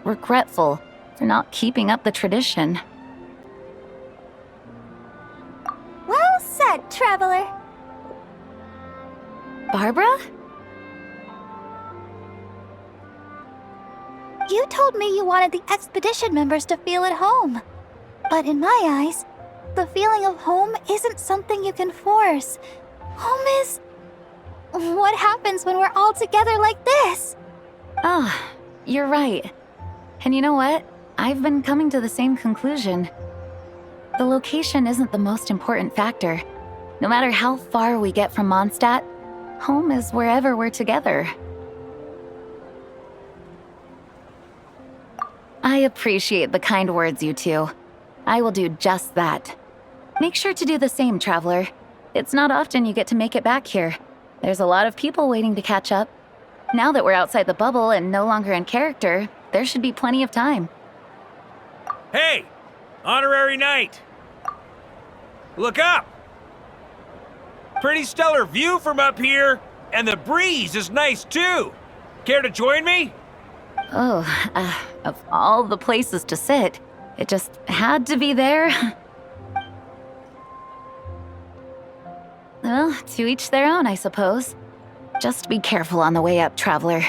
regretful for not keeping up the tradition. Well said, traveler. Barbara? You told me you wanted the expedition members to feel at home. But in my eyes, the feeling of home isn't something you can force. Home is... what happens when we're all together like this? Oh, you're right. And you know what? I've been coming to the same conclusion. The location isn't the most important factor. No matter how far we get from Mondstadt, home is wherever we're together. I appreciate the kind words, you two. I will do just that. Make sure to do the same, traveler. It's not often you get to make it back here. There's a lot of people waiting to catch up. Now that we're outside the bubble and no longer in character, there should be plenty of time. Hey! Honorary knight! Look up! Pretty stellar view from up here, and the breeze is nice too. Care to join me? Oh, of all the places to sit, it just had to be there. Well, to each their own, I suppose. Just be careful on the way up, traveler.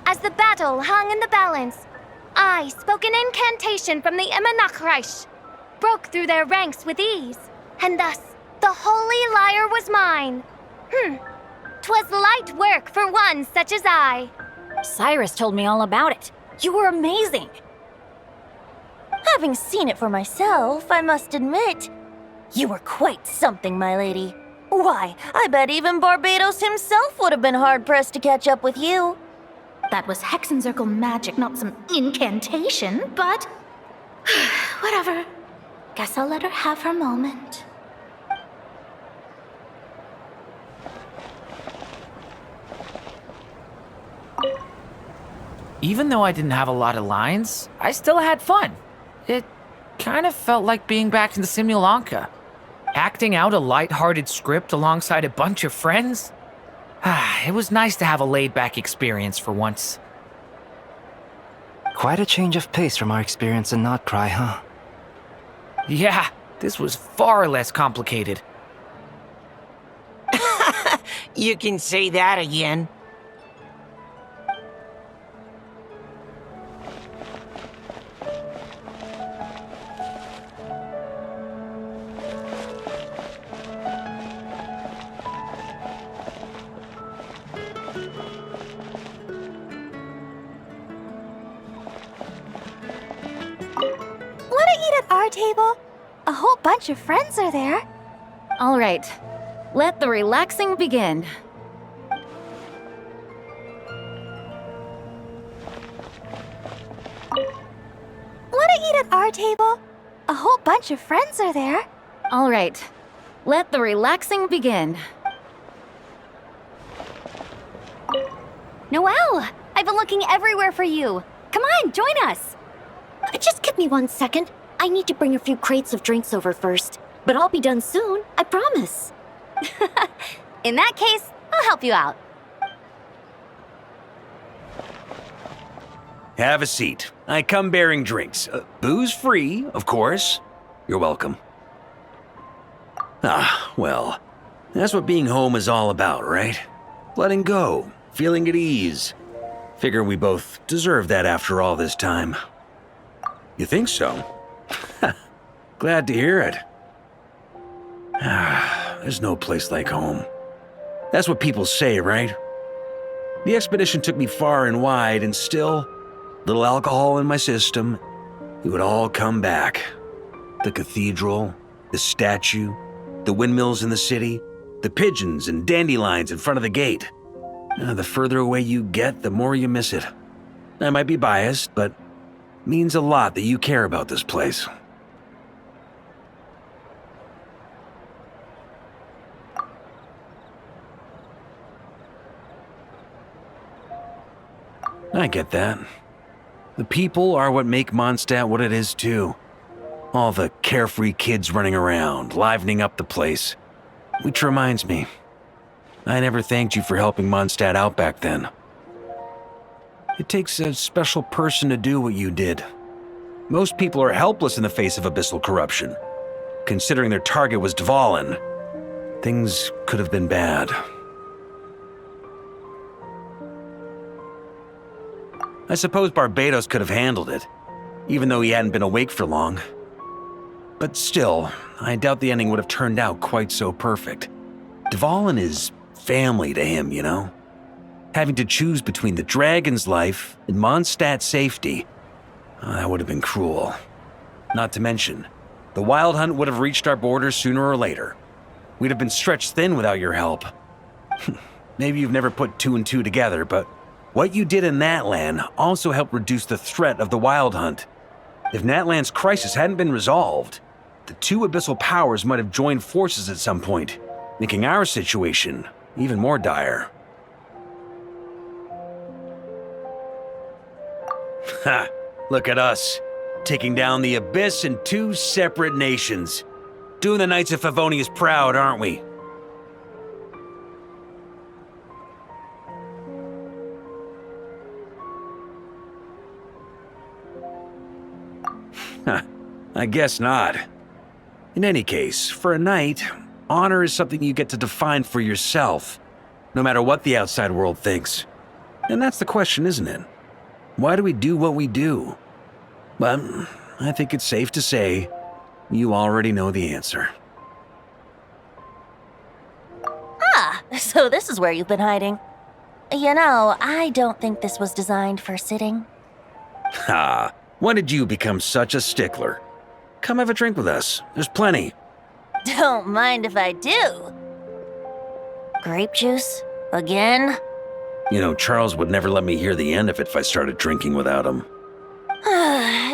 As the battle hung in the balance, I spoke an incantation from the Emanachreich, broke through their ranks with ease, and thus the Holy Lyre was mine. 'Twas light work for one such as I. Cyrus told me all about it. You were amazing. Having seen it for myself, I must admit, you were quite something, my lady. Why, I bet even Barbados himself would have been hard-pressed to catch up with you. That was Hexencircle magic, not some incantation, but... whatever. Guess I'll let her have her moment. Even though I didn't have a lot of lines, I still had fun. It kind of felt like being back in the Simulanka. Acting out a light-hearted script alongside a bunch of friends. It was nice to have a laid-back experience for once. Quite a change of pace from our experience in Notcry, huh? Yeah, this was far less complicated. You can say that again. Wanna eat at our table? A whole bunch of friends are there. All right, let the relaxing begin. Wanna eat at our table? A whole bunch of friends are there. All right, let the relaxing begin. Noelle, I've been looking everywhere for you. Come on, join us. Just give me 1 second. I need to bring a few crates of drinks over first. But I'll be done soon, I promise. In that case, I'll help you out. Have a seat. I come bearing drinks. Booze free, of course. You're welcome. Ah, well, that's what being home is all about, right? Letting go, feeling at ease. Figure we both deserve that after all this time. You think so? Glad to hear it. There's no place like home. That's what people say, right? The expedition took me far and wide, and still, little alcohol in my system, it would all come back. The cathedral, the statue, the windmills in the city, the pigeons and dandelions in front of the gate. The further away you get, the more you miss it. I might be biased, but it means a lot that you care about this place. I get that. The people are what make Mondstadt what it is, too. All the carefree kids running around, livening up the place. Which reminds me, I never thanked you for helping Mondstadt out back then. It takes a special person to do what you did. Most people are helpless in the face of abyssal corruption. Considering their target was Dvalin, things could have been bad. I suppose Barbados could have handled it, even though he hadn't been awake for long. But still, I doubt the ending would have turned out quite so perfect. Dvalin is family to him, you know? Having to choose between the dragon's life and Mondstadt's safety, that would have been cruel. Not to mention, the wild hunt would have reached our borders sooner or later. We'd have been stretched thin without your help. Maybe you've never put two and two together, but what you did in Natlan also helped reduce the threat of the wild hunt. If Natlan's crisis hadn't been resolved, the two abyssal powers might have joined forces at some point, making our situation even more dire. Ha! Look at us, taking down the Abyss in two separate nations. Doing the Knights of Favonius proud, aren't we? I guess not. In any case, for a knight, honor is something you get to define for yourself, no matter what the outside world thinks. And that's the question, isn't it? Why do we do what we do? But I think it's safe to say you already know the answer. Ah, so this is where you've been hiding. You know, I don't think this was designed for sitting. Ha! When did you become such a stickler? Come have a drink with us. There's plenty. Don't mind if I do. Grape juice? Again? You know, Charles would never let me hear the end of it if I started drinking without him.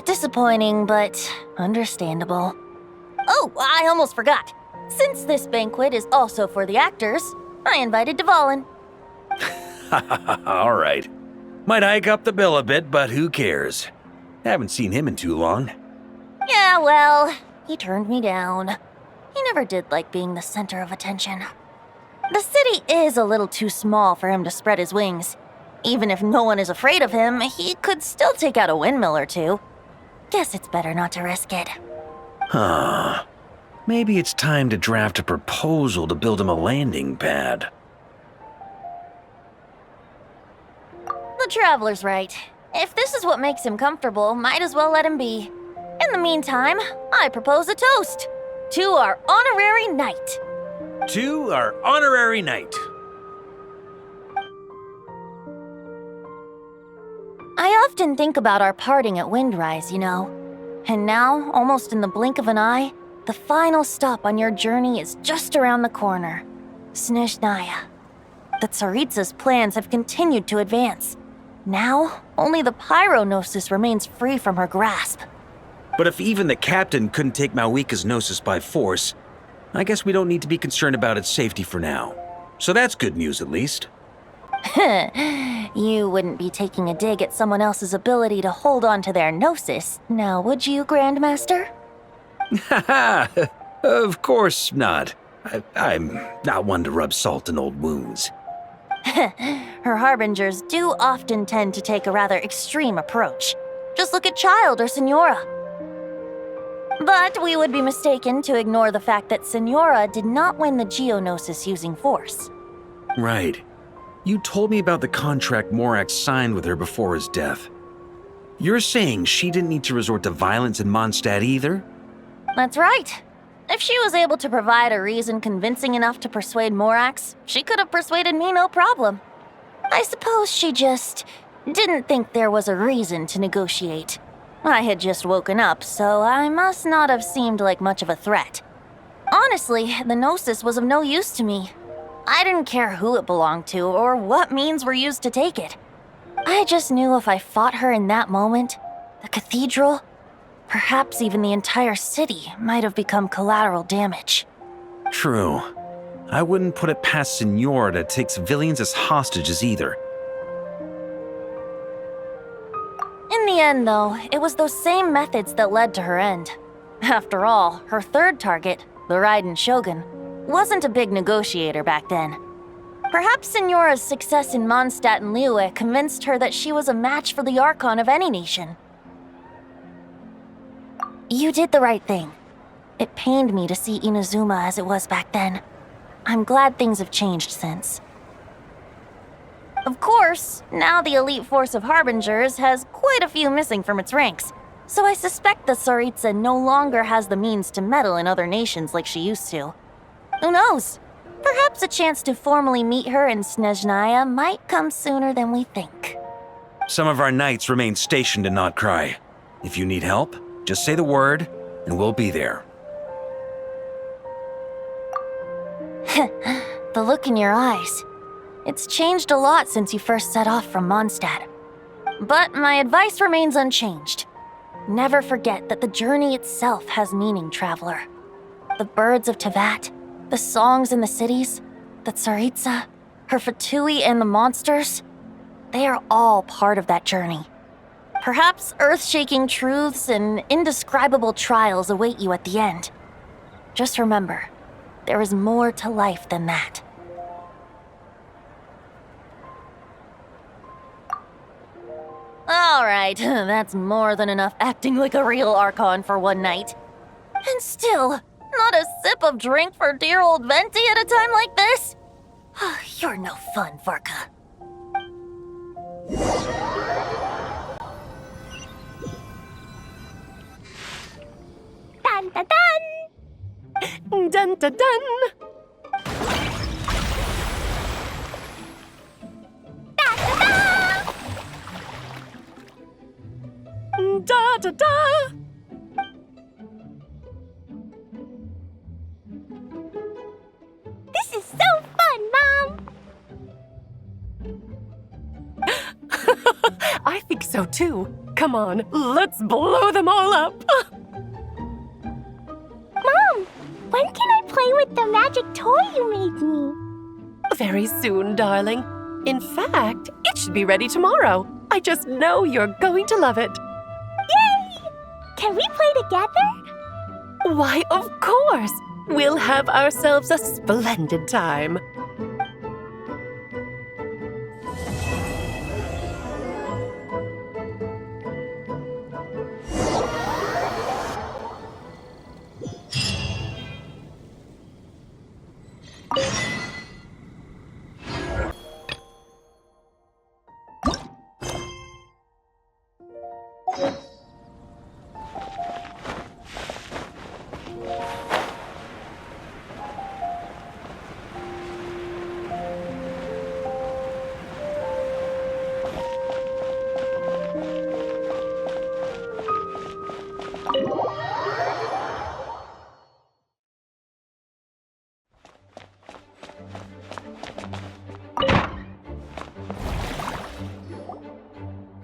Disappointing, but understandable. Oh, I almost forgot. Since this banquet is also for the actors, I invited Dvalin. All right. Might hike up the bill a bit, but who cares? Haven't seen him in too long. Yeah, well, he turned me down. He never did like being the center of attention. The city is a little too small for him to spread his wings. Even if no one is afraid of him, he could still take out a windmill or two. Guess it's better not to risk it. Huh. Maybe it's time to draft a proposal to build him a landing pad. The traveler's right. If this is what makes him comfortable, might as well let him be. In the meantime, I propose a toast to our honorary knight. To our honorary knight. I often think about our parting at Windrise, you know. And now, almost in the blink of an eye, the final stop on your journey is just around the corner. Snezhnaya. The Tsaritsa's plans have continued to advance. Now, only the Pyro-Gnosis remains free from her grasp. But if even the captain couldn't take Malwika's Gnosis by force, I guess we don't need to be concerned about its safety for now. So that's good news, at least. You wouldn't be taking a dig at someone else's ability to hold on to their Gnosis, now would you, Grandmaster? Haha, of course not. I'm not one to rub salt in old wounds. Her harbingers do often tend to take a rather extreme approach. Just look at Child or Signora. But we would be mistaken to ignore the fact that Signora did not win the Geonosis using force. Right. You told me about the contract Morak signed with her before his death. You're saying she didn't need to resort to violence in Mondstadt either? That's right. If she was able to provide a reason convincing enough to persuade Morax, she could have persuaded me no problem. I suppose she just didn't think there was a reason to negotiate. I had just woken up, so I must not have seemed like much of a threat. Honestly, the Gnosis was of no use to me. I didn't care who it belonged to or what means were used to take it. I just knew if I fought her in that moment, the cathedral, perhaps even the entire city, might have become collateral damage. True. I wouldn't put it past Signora to take civilians as hostages either. In the end, though, it was those same methods that led to her end. After all, her third target, the Raiden Shogun, wasn't a big negotiator back then. Perhaps Signora's success in Mondstadt and Liyue convinced her that she was a match for the Archon of any nation. You did the right thing. It pained me to see Inazuma as it was back then. I'm glad things have changed since. Of course, now the elite force of Harbingers has quite a few missing from its ranks, so I suspect the Tsaritsa no longer has the means to meddle in other nations like she used to. Who knows? Perhaps a chance to formally meet her in Snezhnaya might come sooner than we think. Some of our knights remain stationed in Not Cry. If you need help, just say the word, and we'll be there. The look in your eyes. It's changed a lot since you first set off from Mondstadt. But my advice remains unchanged. Never forget that the journey itself has meaning, traveler. The birds of Tevat, the songs in the cities, the Tsaritsa, her Fatui and the monsters, they are all part of that journey. Perhaps earth-shaking truths and indescribable trials await you at the end. Just remember, there is more to life than that. All right, that's more than enough acting like a real Archon for one night. And still, not a sip of drink for dear old Venti at a time like this? You're no fun, Varka. Dun dun dun! Dun dun dun! Da da da! This is so fun, Mom! I think so too. Come on, let's blow them all up! Mom, when can I play with the magic toy you made me? Very soon, darling. In fact, it should be ready tomorrow. I just know you're going to love it. Yay! Can we play together? Why, of course! We'll have ourselves a splendid time.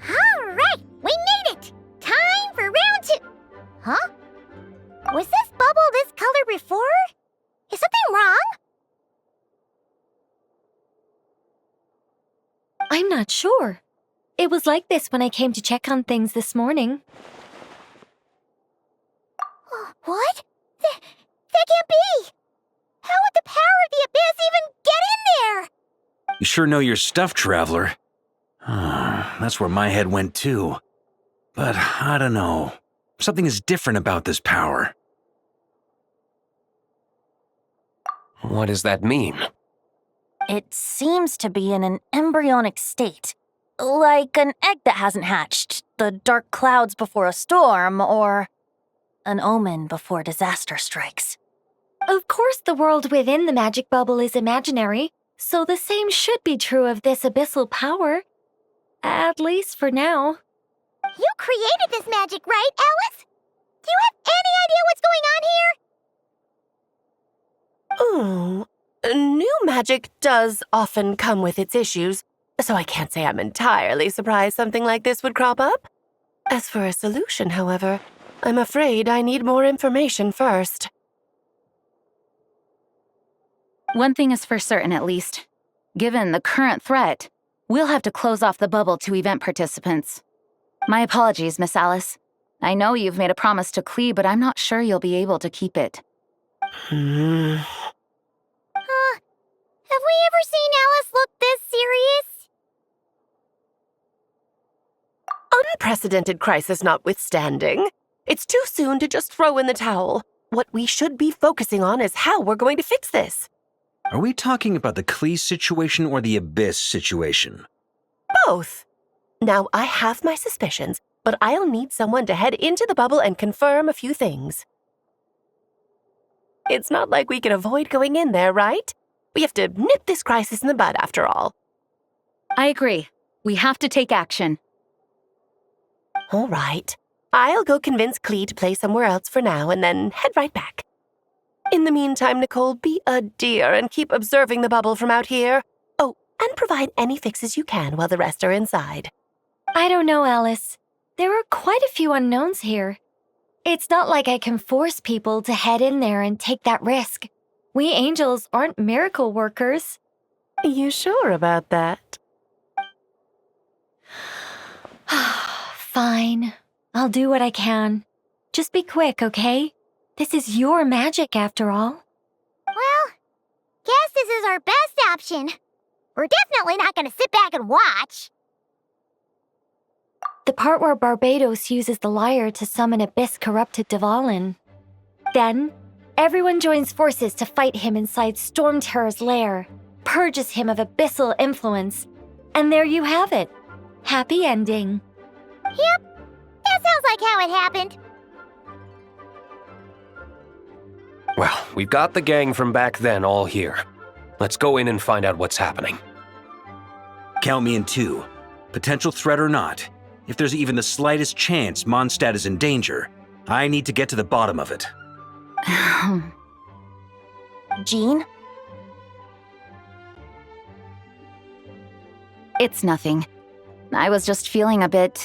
Alright, we made it! Time for round 2! Huh? Was this bubble this color before? Is something wrong? I'm not sure. It was like this when I came to check on things this morning. What? That can't be! How would the power of the abyss even get in there? You sure know your stuff, Traveler. That's where my head went too. But I don't know. Something is different about this power. What does that mean? It seems to be in an embryonic state. Like an egg that hasn't hatched, the dark clouds before a storm, or an omen before disaster strikes. Of course, the world within the magic bubble is imaginary, so the same should be true of this abyssal power. At least for now. You created this magic, right, Alice? Do you have any idea what's going on here? New magic does often come with its issues, so I can't say I'm entirely surprised something like this would crop up. As for a solution, however, I'm afraid I need more information first. One thing is for certain, at least. Given the current threat, we'll have to close off the bubble to event participants. My apologies, Miss Alice. I know you've made a promise to Klee, but I'm not sure you'll be able to keep it. Have we ever seen Alice look this serious? Unprecedented crisis notwithstanding, it's too soon to just throw in the towel. What we should be focusing on is how we're going to fix this. Are we talking about the Klee situation or the Abyss situation? Both. Now, I have my suspicions, but I'll need someone to head into the bubble and confirm a few things. It's not like we can avoid going in there, right? We have to nip this crisis in the bud, after all. I agree. We have to take action. All right. I'll go convince Klee to play somewhere else for now and then head right back. In the meantime, Nicole, be a dear and keep observing the bubble from out here. Oh, and provide any fixes you can while the rest are inside. I don't know, Alice. There are quite a few unknowns here. It's not like I can force people to head in there and take that risk. We angels aren't miracle workers. You sure about that? Fine. I'll do what I can. Just be quick, okay? This is your magic, after all. Well, guess this is our best option. We're definitely not gonna sit back and watch. The part where Barbados uses the lyre to summon abyss-corrupted Dvalin. Then, everyone joins forces to fight him inside Storm Terror's lair, purges him of abyssal influence, and there you have it. Happy ending. Yep, that sounds like how it happened. Well, we've got the gang from back then all here. Let's go in and find out what's happening. Count me in 2. Potential threat or not, if there's even the slightest chance Mondstadt is in danger, I need to get to the bottom of it. Jean? It's nothing. I was just feeling a bit,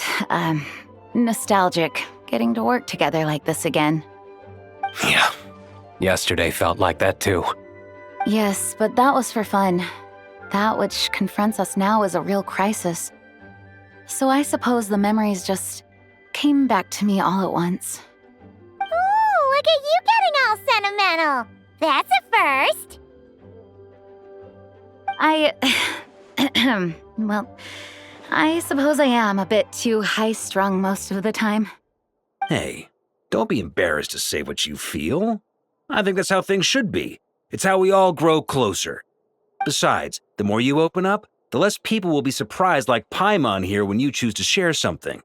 nostalgic, getting to work together like this again. Yeah. Yesterday felt like that too. Yes, but that was for fun. That which confronts us now is a real crisis. So I suppose the memories just came back to me all at once. Ooh, look at you getting all sentimental. That's a first. Well, I suppose I am a bit too high-strung most of the time. Hey, don't be embarrassed to say what you feel. I think that's how things should be. It's how we all grow closer. Besides, the more you open up, the less people will be surprised like Paimon here when you choose to share something.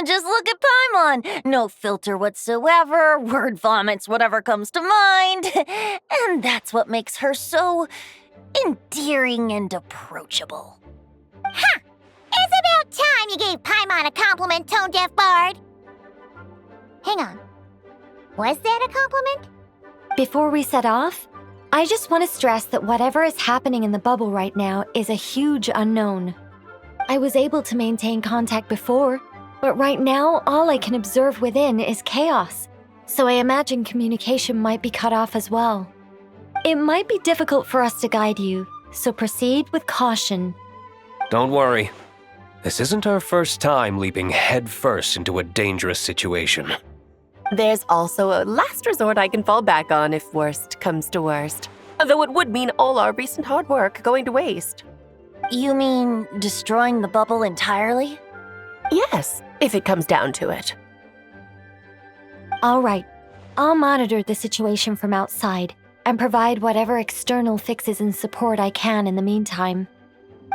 Just look at Paimon. No filter whatsoever, word vomits whatever comes to mind. And that's what makes her so endearing and approachable. Ha! It's about time you gave Paimon a compliment, tone-deaf bard. Hang on. Was that a compliment? Before we set off, I just want to stress that whatever is happening in the bubble right now is a huge unknown. I was able to maintain contact before, but right now all I can observe within is chaos, so I imagine communication might be cut off as well. It might be difficult for us to guide you, so proceed with caution. Don't worry. This isn't our first time leaping headfirst into a dangerous situation. There's also a last resort I can fall back on if worst comes to worst. Though it would mean all our recent hard work going to waste. You mean destroying the bubble entirely? Yes, if it comes down to it. All right, I'll monitor the situation from outside and provide whatever external fixes and support I can in the meantime.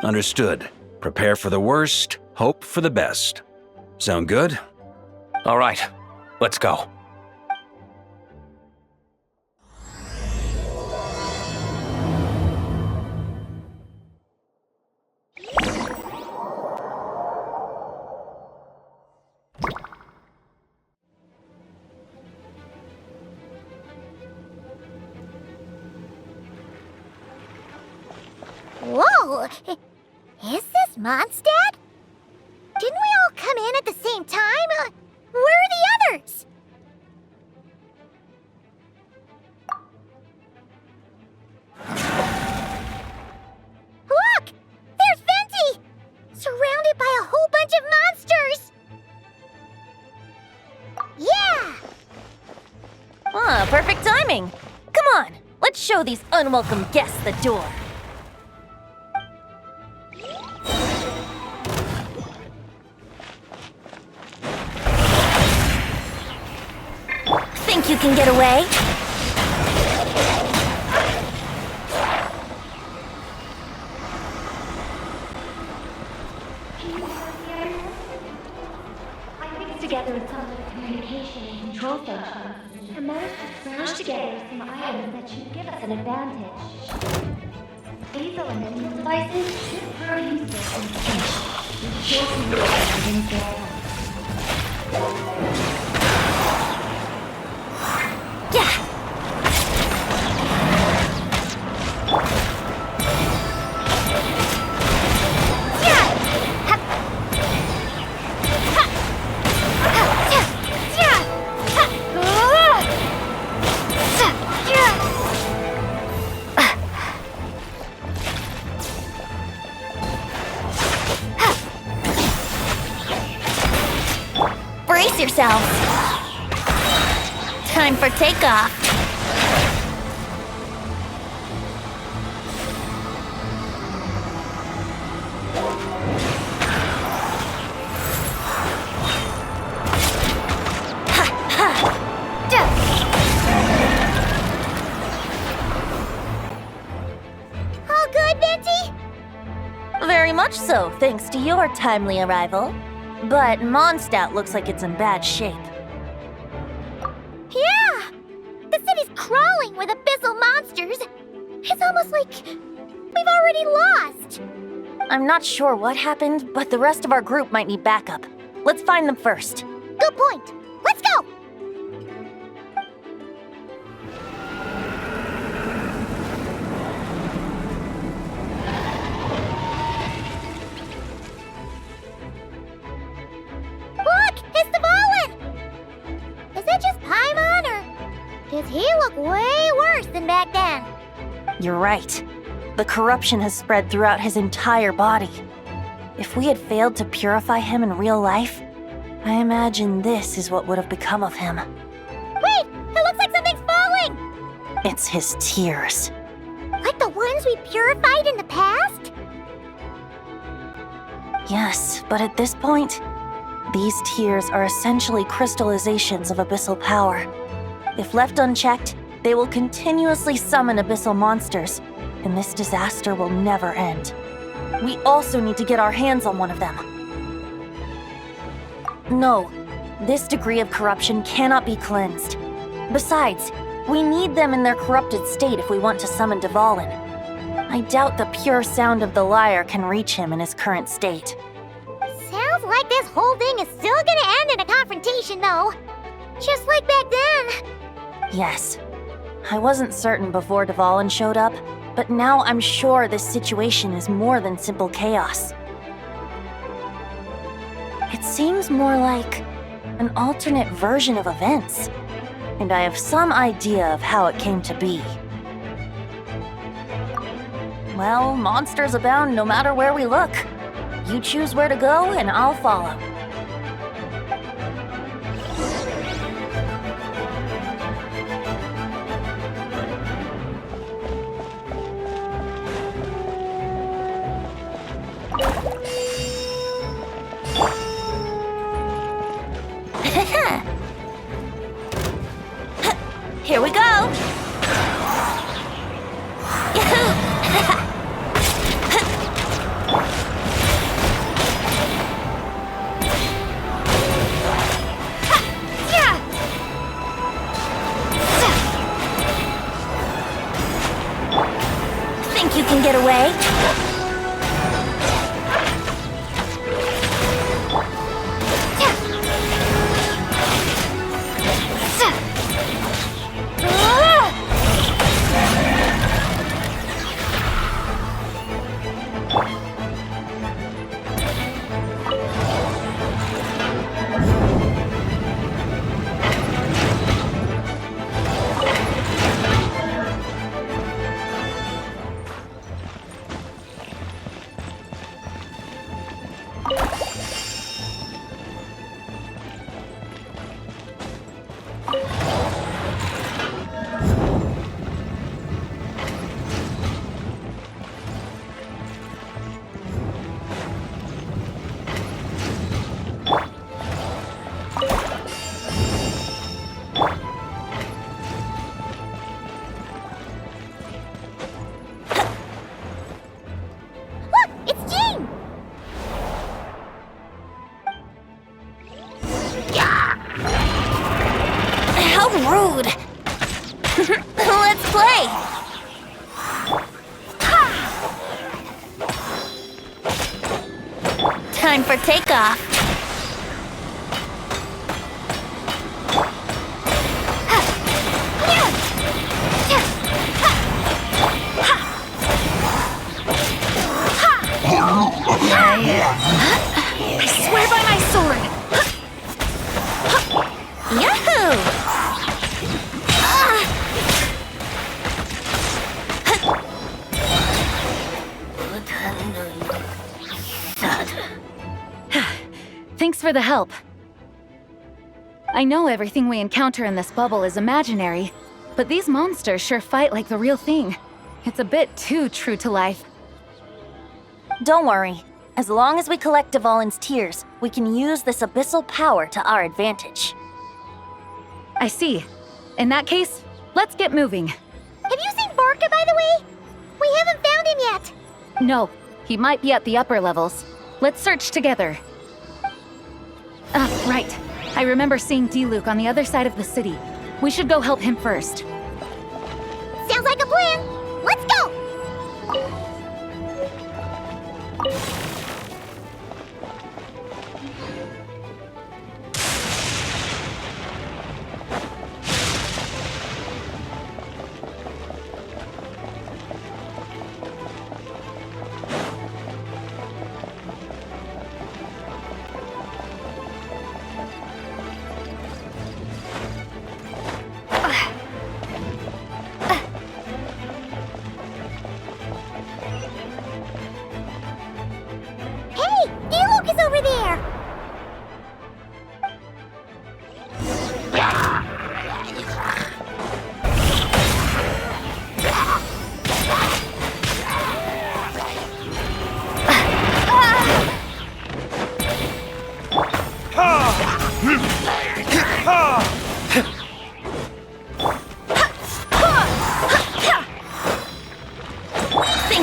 Understood. Prepare for the worst, hope for the best. Sound good? All right, let's go. Whoa! Is this Mondstadt? Didn't we all come in at the same time? Where are the others? Look! There's Venti! Surrounded by a whole bunch of monsters! Yeah! Ah, perfect timing. Come on, let's show these unwelcome guests the door. Think you can get away? I mixed together a ton of communication and control functions and managed to smash together some items that should give us an advantage. These elemental devices should very useful in space. We sure can do it against their help. Brace yourselves. Time for takeoff. All good, Venti? Very much so, thanks to your timely arrival. But Mondstadt looks like it's in bad shape. Yeah! The city's crawling with abyssal monsters. It's almost like we've already lost. I'm not sure what happened, but the rest of our group might need backup. Let's find them first. Good point. Let's go! Look! It's the Volin! Is that just Paimon, or does he look way worse than back then? You're right. The corruption has spread throughout his entire body. If we had failed to purify him in real life, I imagine this is what would have become of him. Wait! It looks like something's falling! It's his tears. Like the ones we purified in the past? Yes, but at this point, these tears are essentially crystallizations of abyssal power. If left unchecked, they will continuously summon abyssal monsters, and this disaster will never end. We also need to get our hands on one of them. No, this degree of corruption cannot be cleansed. Besides, we need them in their corrupted state if we want to summon Dvalin. I doubt the pure sound of the lyre can reach him in his current state. Sounds like this whole thing is still gonna end in a confrontation, though. Just like back then. Yes. I wasn't certain before Dvalin showed up, but now I'm sure this situation is more than simple chaos. It seems more like an alternate version of events, and I have some idea of how it came to be. Well, monsters abound no matter where we look. You choose where to go, and I'll follow. Here we go! Think you can get away? Rude! Let's play! Time for takeoff. I swear by my sword! Yahoo! Thanks for the help. I know everything we encounter in this bubble is imaginary, but these monsters sure fight like the real thing. It's a bit too true to life. Don't worry. As long as we collect Dvalin's tears, we can use this abyssal power to our advantage. I see. In that case, let's get moving. Have you seen Barca, by the way? We haven't found him yet. No, he might be at the upper levels. Let's search together. Right. I remember seeing D-Luke on the other side of the city. We should go help him first. Sounds like a plan. Let's go!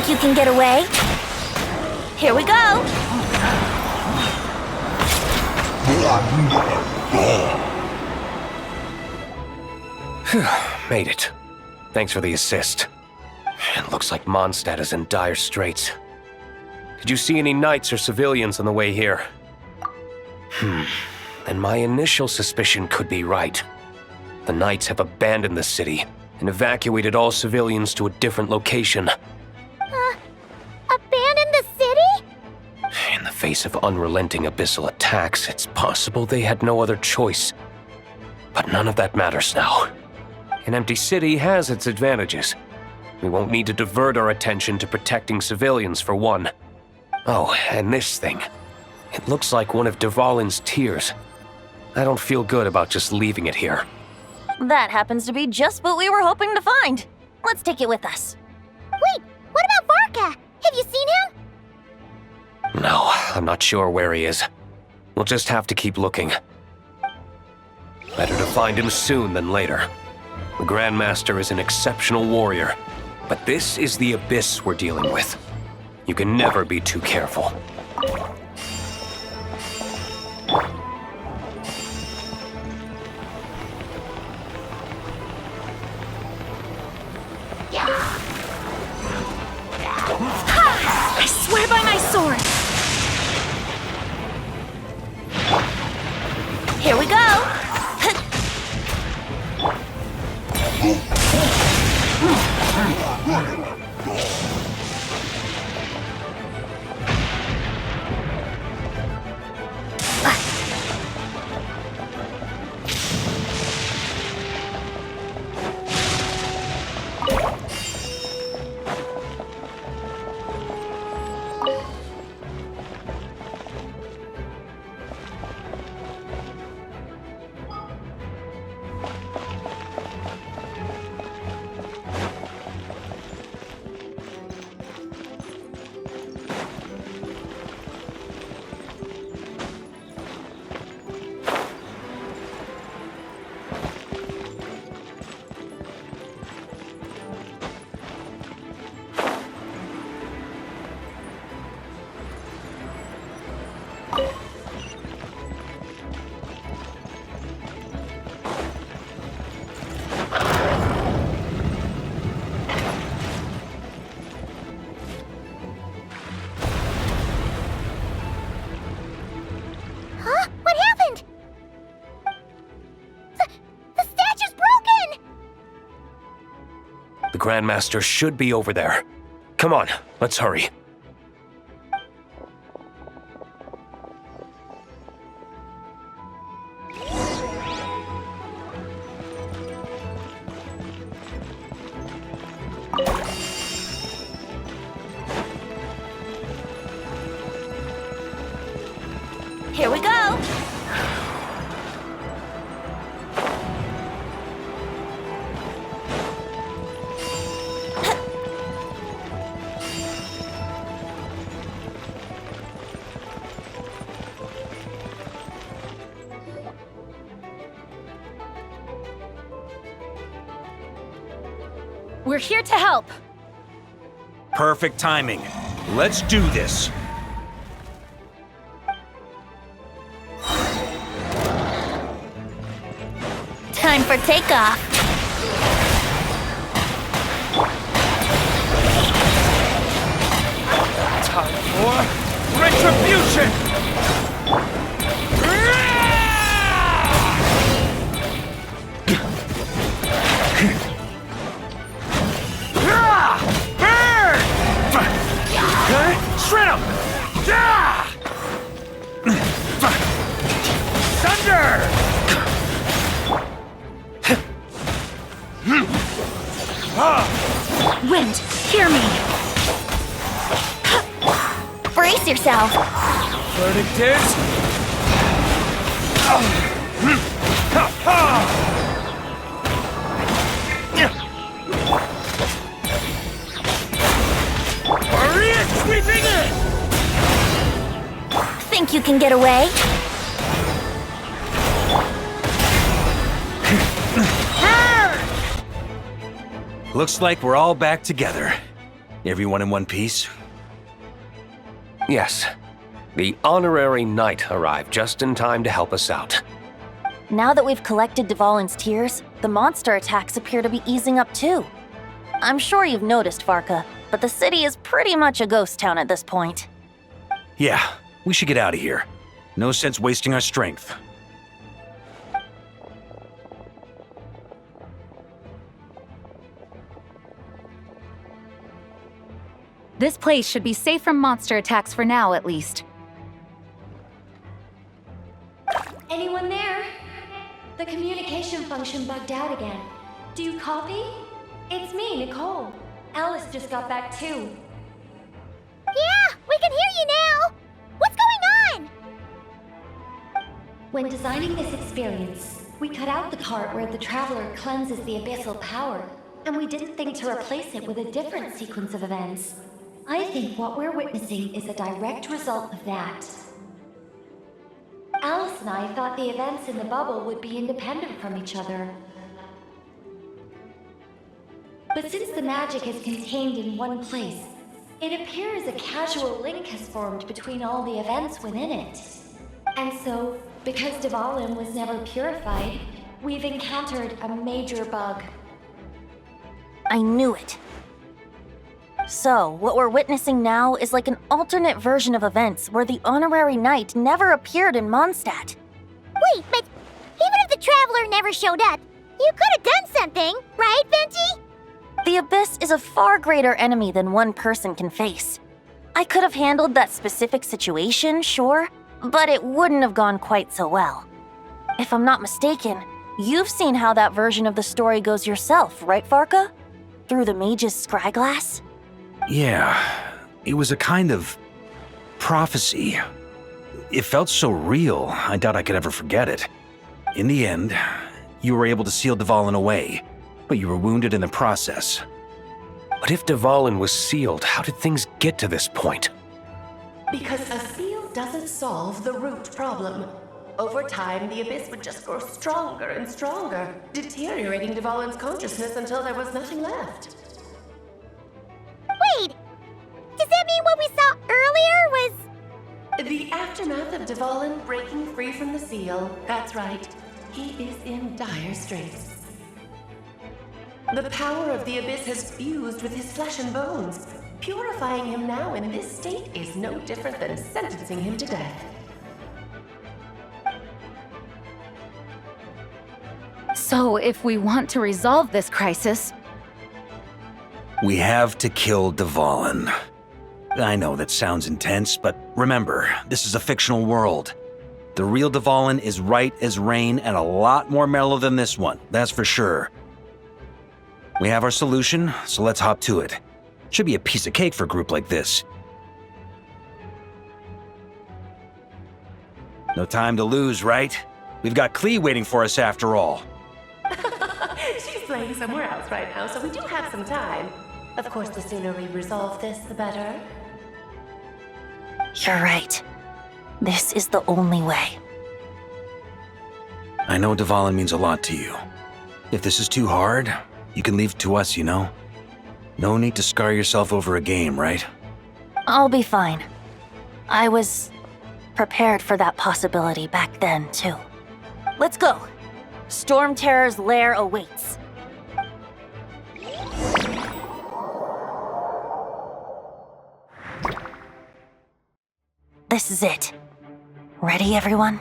Think you can get away? Here we go! Made it. Thanks for the assist. It looks like Mondstadt is in dire straits. Did you see any knights or civilians on the way here? And my initial suspicion could be right. The knights have abandoned the city and evacuated all civilians to a different location. Abandon the city? In the face of unrelenting abyssal attacks, it's possible they had no other choice. But none of that matters now. An empty city has its advantages. We won't need to divert our attention to protecting civilians, for one. Oh, and this thing. It looks like one of Dvalin's tears. I don't feel good about just leaving it here. That happens to be just what we were hoping to find. Let's take it with us. Wait, what about Varka? Have you seen him? No, I'm not sure where he is. We'll just have to keep looking. Better to find him soon than later. The Grandmaster is an exceptional warrior, but this is the abyss we're dealing with. You can never be too careful. I swear by my sword! Here we go! The Grandmaster should be over there. Come on, let's hurry. Here we go! We're here to help. Perfect timing. Let's do this. Time for takeoff. Time for retribution! Shred him! Thunder! Wind, hear me. Brace yourself. Verdict is... Maria sweeping in! Think you can get away? Looks like we're all back together. Everyone in one piece? Yes. The honorary knight arrived just in time to help us out. Now that we've collected Dvalin's tears, the monster attacks appear to be easing up too. I'm sure you've noticed, Varka, but the city is pretty much a ghost town at this point. Yeah, we should get out of here. No sense wasting our strength. This place should be safe from monster attacks for now, at least. Anyone there? The communication function bugged out again. Do you copy? It's me, Nicole. Alice just got back too. Yeah, we can hear you now! What's going on? When designing this experience, we cut out the part where the traveler cleanses the abyssal power, and we didn't think to replace it with a different sequence of events. I think what we're witnessing is a direct result of that. Alice and I thought the events in the bubble would be independent from each other. But since the magic is contained in one place, it appears a casual link has formed between all the events within it. And so, because Dvalin was never purified, we've encountered a major bug. I knew it. So, what we're witnessing now is like an alternate version of events where the honorary knight never appeared in Mondstadt. Wait, but even if the traveler never showed up, you could have done something, right, Venti? The Abyss is a far greater enemy than one person can face. I could have handled that specific situation, sure, but it wouldn't have gone quite so well. If I'm not mistaken, you've seen how that version of the story goes yourself, right, Varka? Through the mage's scryglass? Yeah, it was a kind of prophecy. It felt so real, I doubt I could ever forget it. In the end, you were able to seal Dvalin away, but you were wounded in the process. But if Dvalin was sealed, how did things get to this point? Because a seal doesn't solve the root problem. Over time, the Abyss would just grow stronger and stronger, deteriorating Dvalin's consciousness until there was nothing left. Wait! Does that mean what we saw earlier was... The aftermath of Dvalin breaking free from the seal. That's right. He is in dire straits. The power of the Abyss has fused with his flesh and bones. Purifying him now in this state is no different than sentencing him to death. So, if we want to resolve this crisis... We have to kill Dvalin. I know that sounds intense, but remember, this is a fictional world. The real Dvalin is right as rain and a lot more mellow than this one, that's for sure. We have our solution, so let's hop to it. Should be a piece of cake for a group like this. No time to lose, right? We've got Klee waiting for us after all. She's playing somewhere else right now, so we do have some time. Of course, the sooner we resolve this, the better. You're right. This is the only way. I know Dvalin means a lot to you. If this is too hard, you can leave it to us, you know? No need to scar yourself over a game, right? I'll be fine. I was prepared for that possibility back then, too. Let's go. Storm Terror's lair awaits. This is it. Ready, everyone?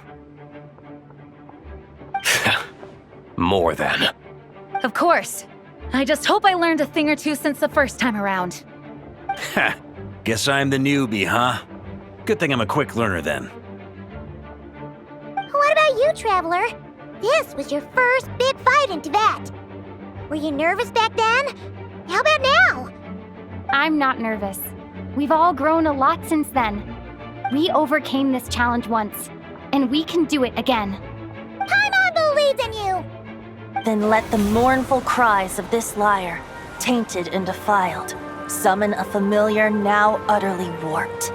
More than. Of course. I just hope I learned a thing or two since the first time around. Ha! Guess I'm the newbie, huh? Good thing I'm a quick learner then. What about you, Traveler? This was your first big fight in Tibet. Were you nervous back then? How about now? I'm not nervous. We've all grown a lot since then. We overcame this challenge once, and we can do it again. Paimon believes in you! Then let the mournful cries of this lyre, tainted and defiled, summon a familiar now utterly warped.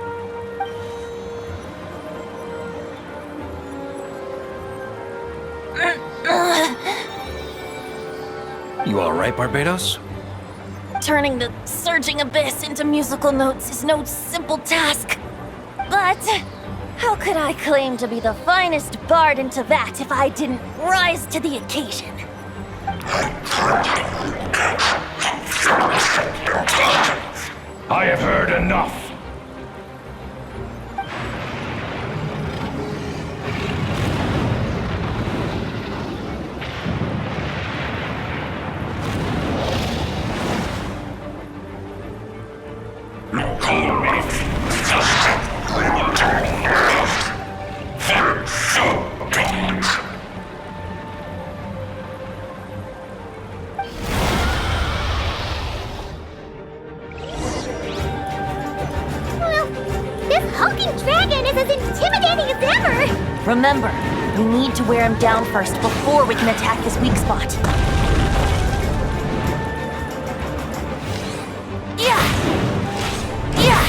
You all right, Barbados? Turning the surging abyss into musical notes is no simple task. But how could I claim to be the finest bard in Teyvat if I didn't rise to the occasion? I have heard enough. Remember, we need to wear him down first before we can attack his weak spot. Yeah! Yeah!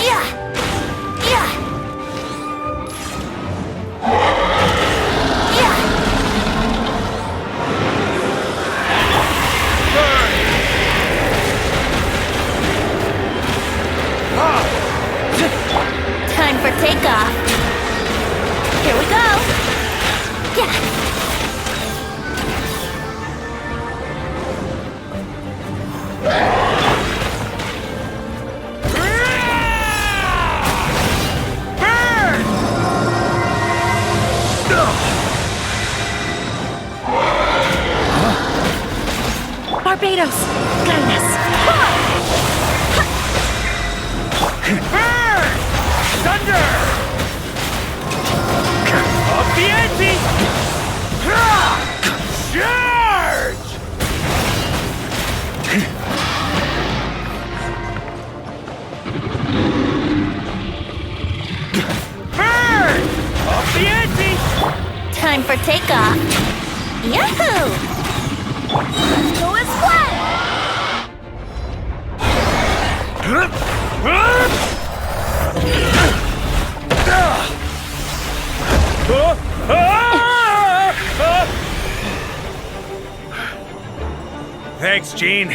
Yeah! Yeah! Yeah! Time for takeoff. Here we go. Yeah. Barbados, guide us. Thunder! Up the ante! Charge! Burn! Up the ante! Time for takeoff. Yahoo! Let's go as planned! Thanks, Gene.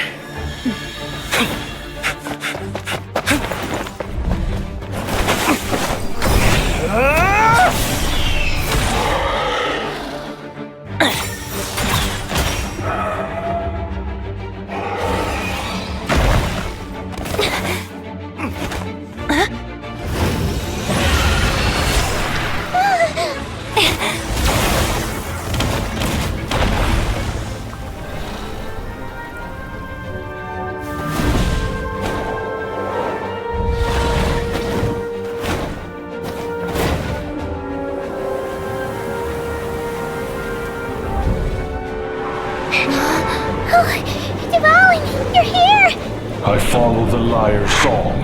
I follow the lyre's song,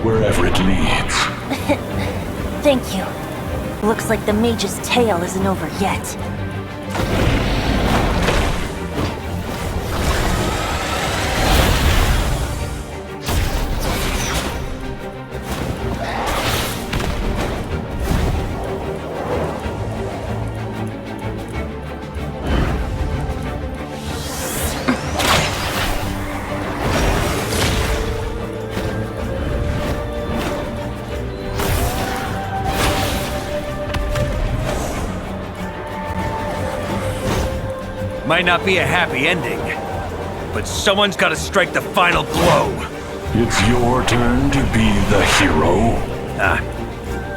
wherever it leads. Thank you. Looks like the mage's tale isn't over yet. Might not be a happy ending, but someone's got to strike the final blow. It's your turn to be the hero.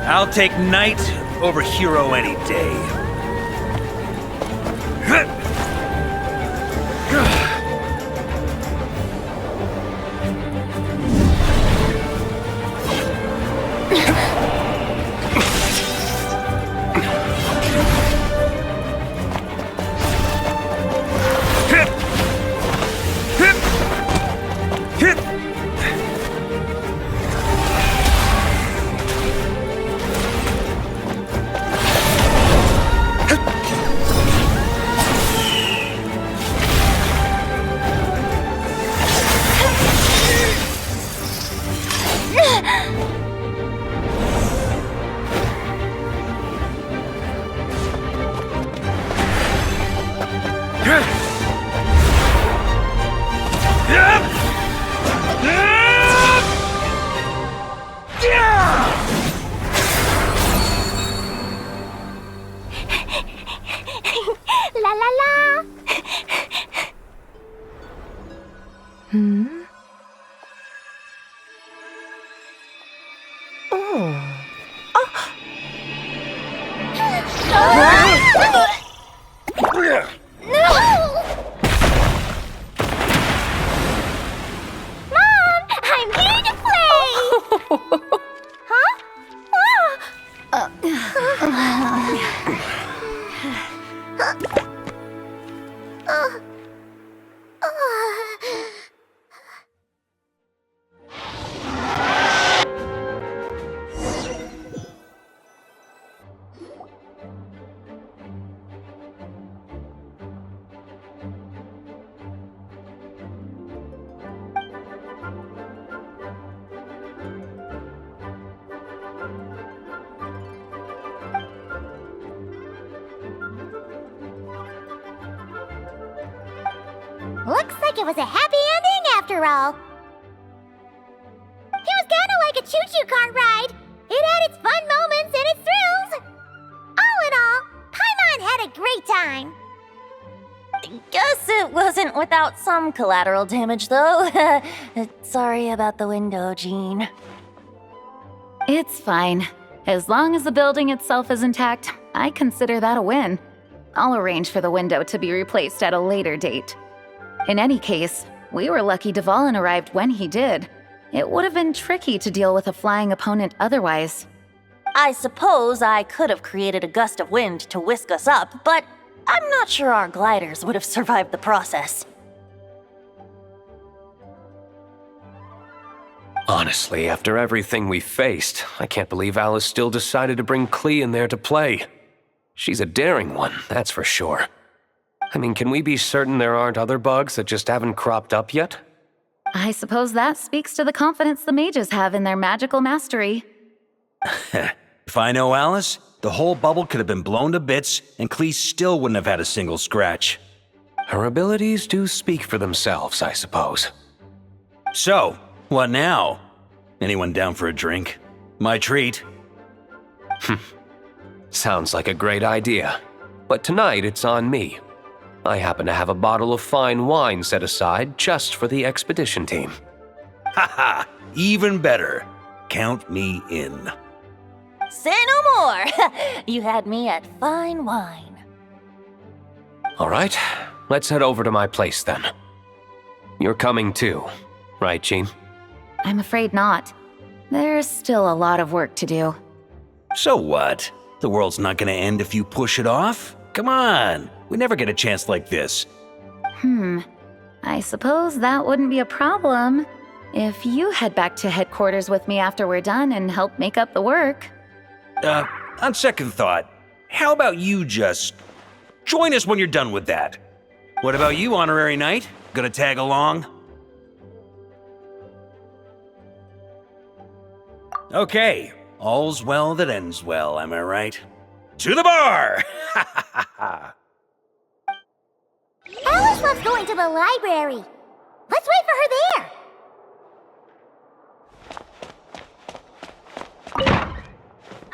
I'll take knight over hero any day. La la la! Mom, I'm here to play! Huh? Looks like it was a happy ending after all. It was kinda like a choo-choo car ride. It had its fun moments and its thrills. All in all, Paimon had a great time. Guess it wasn't without some collateral damage, though. Sorry about the window, Jean. It's fine. As long as the building itself is intact, I consider that a win. I'll arrange for the window to be replaced at a later date. In any case, we were lucky Dvalin arrived when he did. It would have been tricky to deal with a flying opponent otherwise. I suppose I could have created a gust of wind to whisk us up, but I'm not sure our gliders would have survived the process. Honestly, after everything we faced, I can't believe Alice still decided to bring Klee in there to play. She's a daring one, that's for sure. I mean, can we be certain there aren't other bugs that just haven't cropped up yet? I suppose that speaks to the confidence the mages have in their magical mastery. If I know Alice, the whole bubble could have been blown to bits, and Klee still wouldn't have had a single scratch. Her abilities do speak for themselves, I suppose. So, what now? Anyone down for a drink? My treat. Sounds like a great idea. But tonight it's on me. I happen to have a bottle of fine wine set aside just for the expedition team. Haha, even better. Count me in. Say no more! You had me at fine wine. All right, let's head over to my place then. You're coming too, right, Jean? I'm afraid not. There's still a lot of work to do. So what? The world's not gonna end if you push it off? Come on, we never get a chance like this. I suppose that wouldn't be a problem if you head back to headquarters with me after we're done and help make up the work. On second thought, how about you just join us when you're done with that? What about you, Honorary Knight? Gonna tag along? Okay, all's well that ends well, am I right? To the bar! Alice loves going to the library. Let's wait for her there.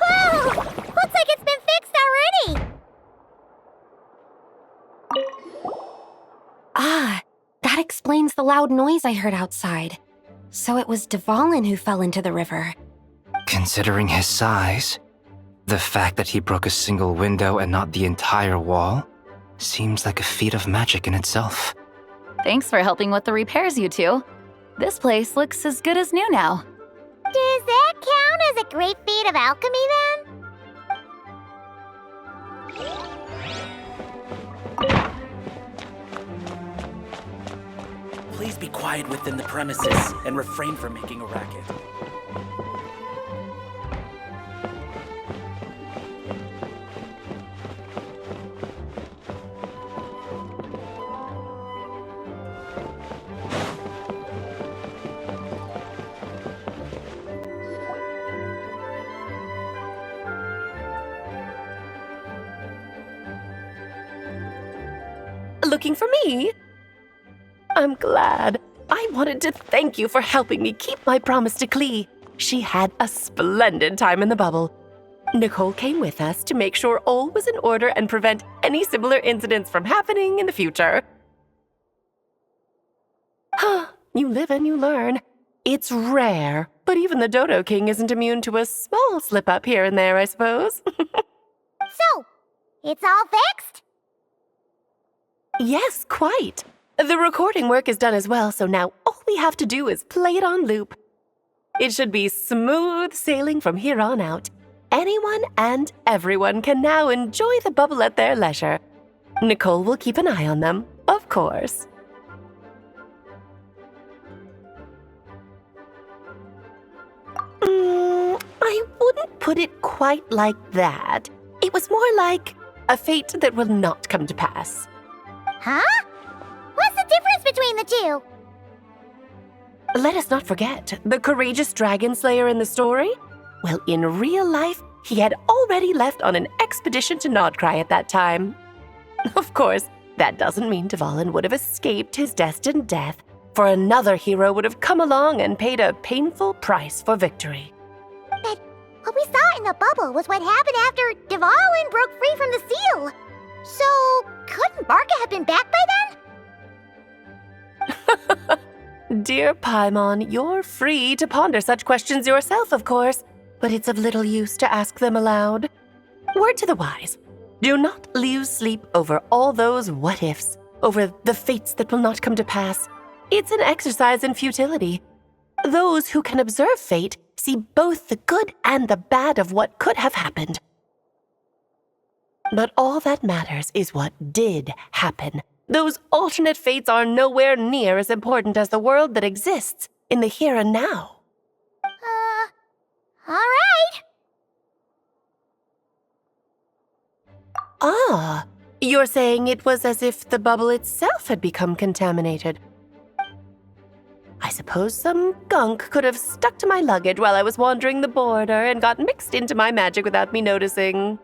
Whoa! Looks like it's been fixed already. Ah, that explains the loud noise I heard outside. So it was Dvalin who fell into the river. Considering his size, the fact that he broke a single window and not the entire wall seems like a feat of magic in itself. Thanks for helping with the repairs, you two. This place looks as good as new now. Does that count as a great feat of alchemy then? Please be quiet within the premises and refrain from making a racket. Looking for me? I'm glad. I wanted to thank you for helping me keep my promise to Klee. She had a splendid time in the bubble. Nicole came with us to make sure all was in order and prevent any similar incidents from happening in the future. You live and you learn. It's rare, but even the Dodo King isn't immune to a small slip-up here and there, I suppose. So, it's all fixed? Yes, quite. The recording work is done as well, so now all we have to do is play it on loop. It should be smooth sailing from here on out. Anyone and everyone can now enjoy the bubble at their leisure. Nicole will keep an eye on them, of course. I wouldn't put it quite like that. It was more like a fate that will not come to pass. Huh? What's the difference between the two? Let us not forget the courageous dragon slayer in the story. Well, in real life, he had already left on an expedition to Nodcry at that time. Of course, that doesn't mean Dvalin would have escaped his destined death, for another hero would have come along and paid a painful price for victory. But what we saw in the bubble was what happened after Dvalin broke free from the seal. So, couldn't Barca have been back by then? Dear Paimon, you're free to ponder such questions yourself, of course, but it's of little use to ask them aloud. Word to the wise, do not lose sleep over all those what-ifs, over the fates that will not come to pass. It's an exercise in futility. Those who can observe fate see both the good and the bad of what could have happened. But all that matters is what did happen. Those alternate fates are nowhere near as important as the world that exists in the here and now. All right. Ah, you're saying it was as if the bubble itself had become contaminated. I suppose some gunk could have stuck to my luggage while I was wandering the border and got mixed into my magic without me noticing.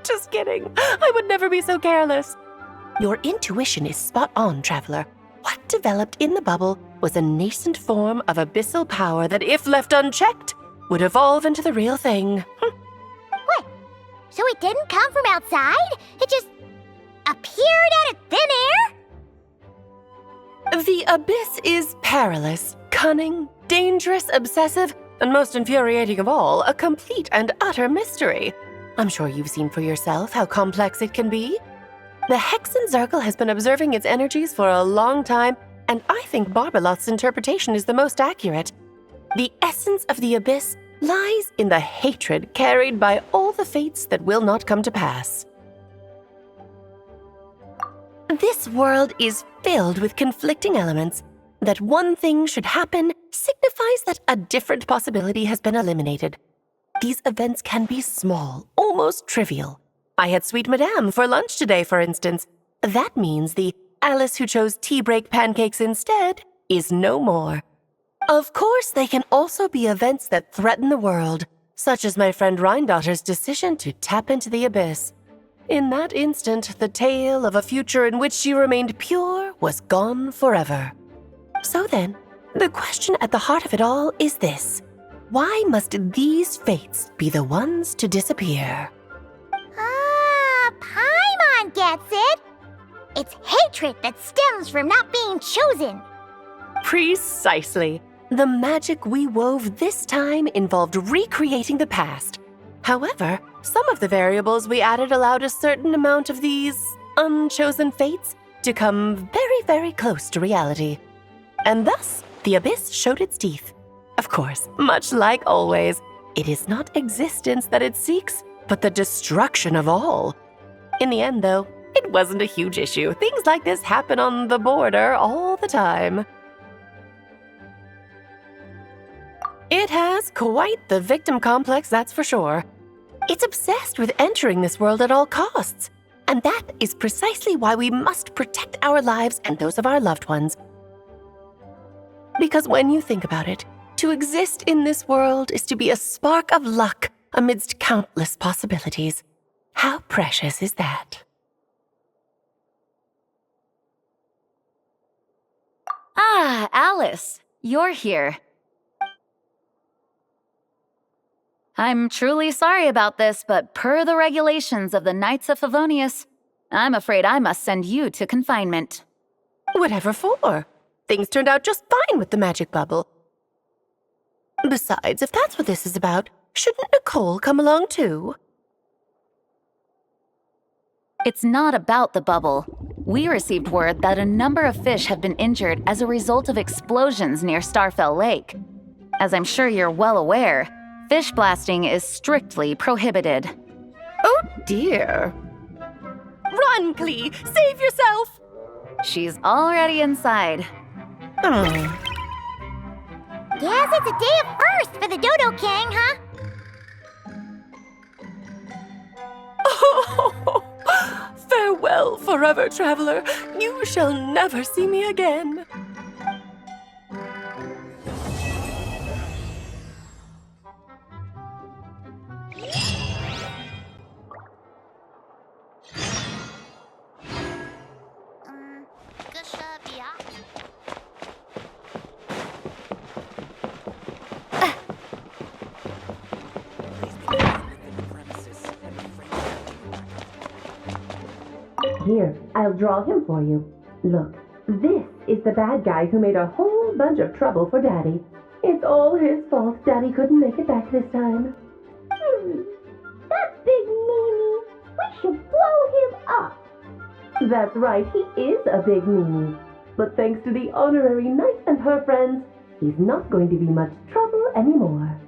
Just kidding. I would never be so careless. Your intuition is spot on, Traveler. What developed in the bubble was a nascent form of abyssal power that, if left unchecked, would evolve into the real thing. What? So it didn't come from outside? It just appeared out of thin air? The abyss is perilous, cunning, dangerous, obsessive, and most infuriating of all, a complete and utter mystery. I'm sure you've seen for yourself how complex it can be. The Hexenzirkel has been observing its energies for a long time, and I think Barbalot's interpretation is the most accurate. The essence of the abyss lies in the hatred carried by all the fates that will not come to pass. This world is filled with conflicting elements. That one thing should happen signifies that a different possibility has been eliminated. These events can be small, almost trivial. I had Sweet Madame for lunch today, for instance. That means the Alice who chose tea break pancakes instead is no more. Of course, they can also be events that threaten the world, such as my friend Rhindotter's decision to tap into the abyss. In that instant, the tale of a future in which she remained pure was gone forever. So then, the question at the heart of it all is this. Why must these fates be the ones to disappear? Paimon gets it. It's hatred that stems from not being chosen. Precisely. The magic we wove this time involved recreating the past. However, some of the variables we added allowed a certain amount of these unchosen fates to come very, very close to reality. And thus, the abyss showed its teeth. Of course, much like always, it is not existence that it seeks, but the destruction of all. In the end, though, it wasn't a huge issue. Things like this happen on the border all the time. It has quite the victim complex, that's for sure. It's obsessed with entering this world at all costs. And that is precisely why we must protect our lives and those of our loved ones. Because when you think about it, to exist in this world is to be a spark of luck amidst countless possibilities. How precious is that? Ah, Alice, you're here. I'm truly sorry about this, but per the regulations of the Knights of Favonius, I'm afraid I must send you to confinement. Whatever for? Things turned out just fine with the magic bubble. Besides, if that's what this is about, shouldn't Nicole come along too? It's not about the bubble. We received word that a number of fish have been injured as a result of explosions near Starfell Lake. As I'm sure you're well aware, fish blasting is strictly prohibited. Oh dear. Run, Klee! Save yourself! She's already inside. Guess it's a day of first for the Dodo King, huh? Farewell, forever traveler. You shall never see me again. Here, I'll draw him for you. Look, this is the bad guy who made a whole bunch of trouble for Daddy. It's all his fault Daddy couldn't make it back this time. That big meanie! We should blow him up! That's right, he is a big meanie. But thanks to the honorary knight and her friends, he's not going to be much trouble anymore.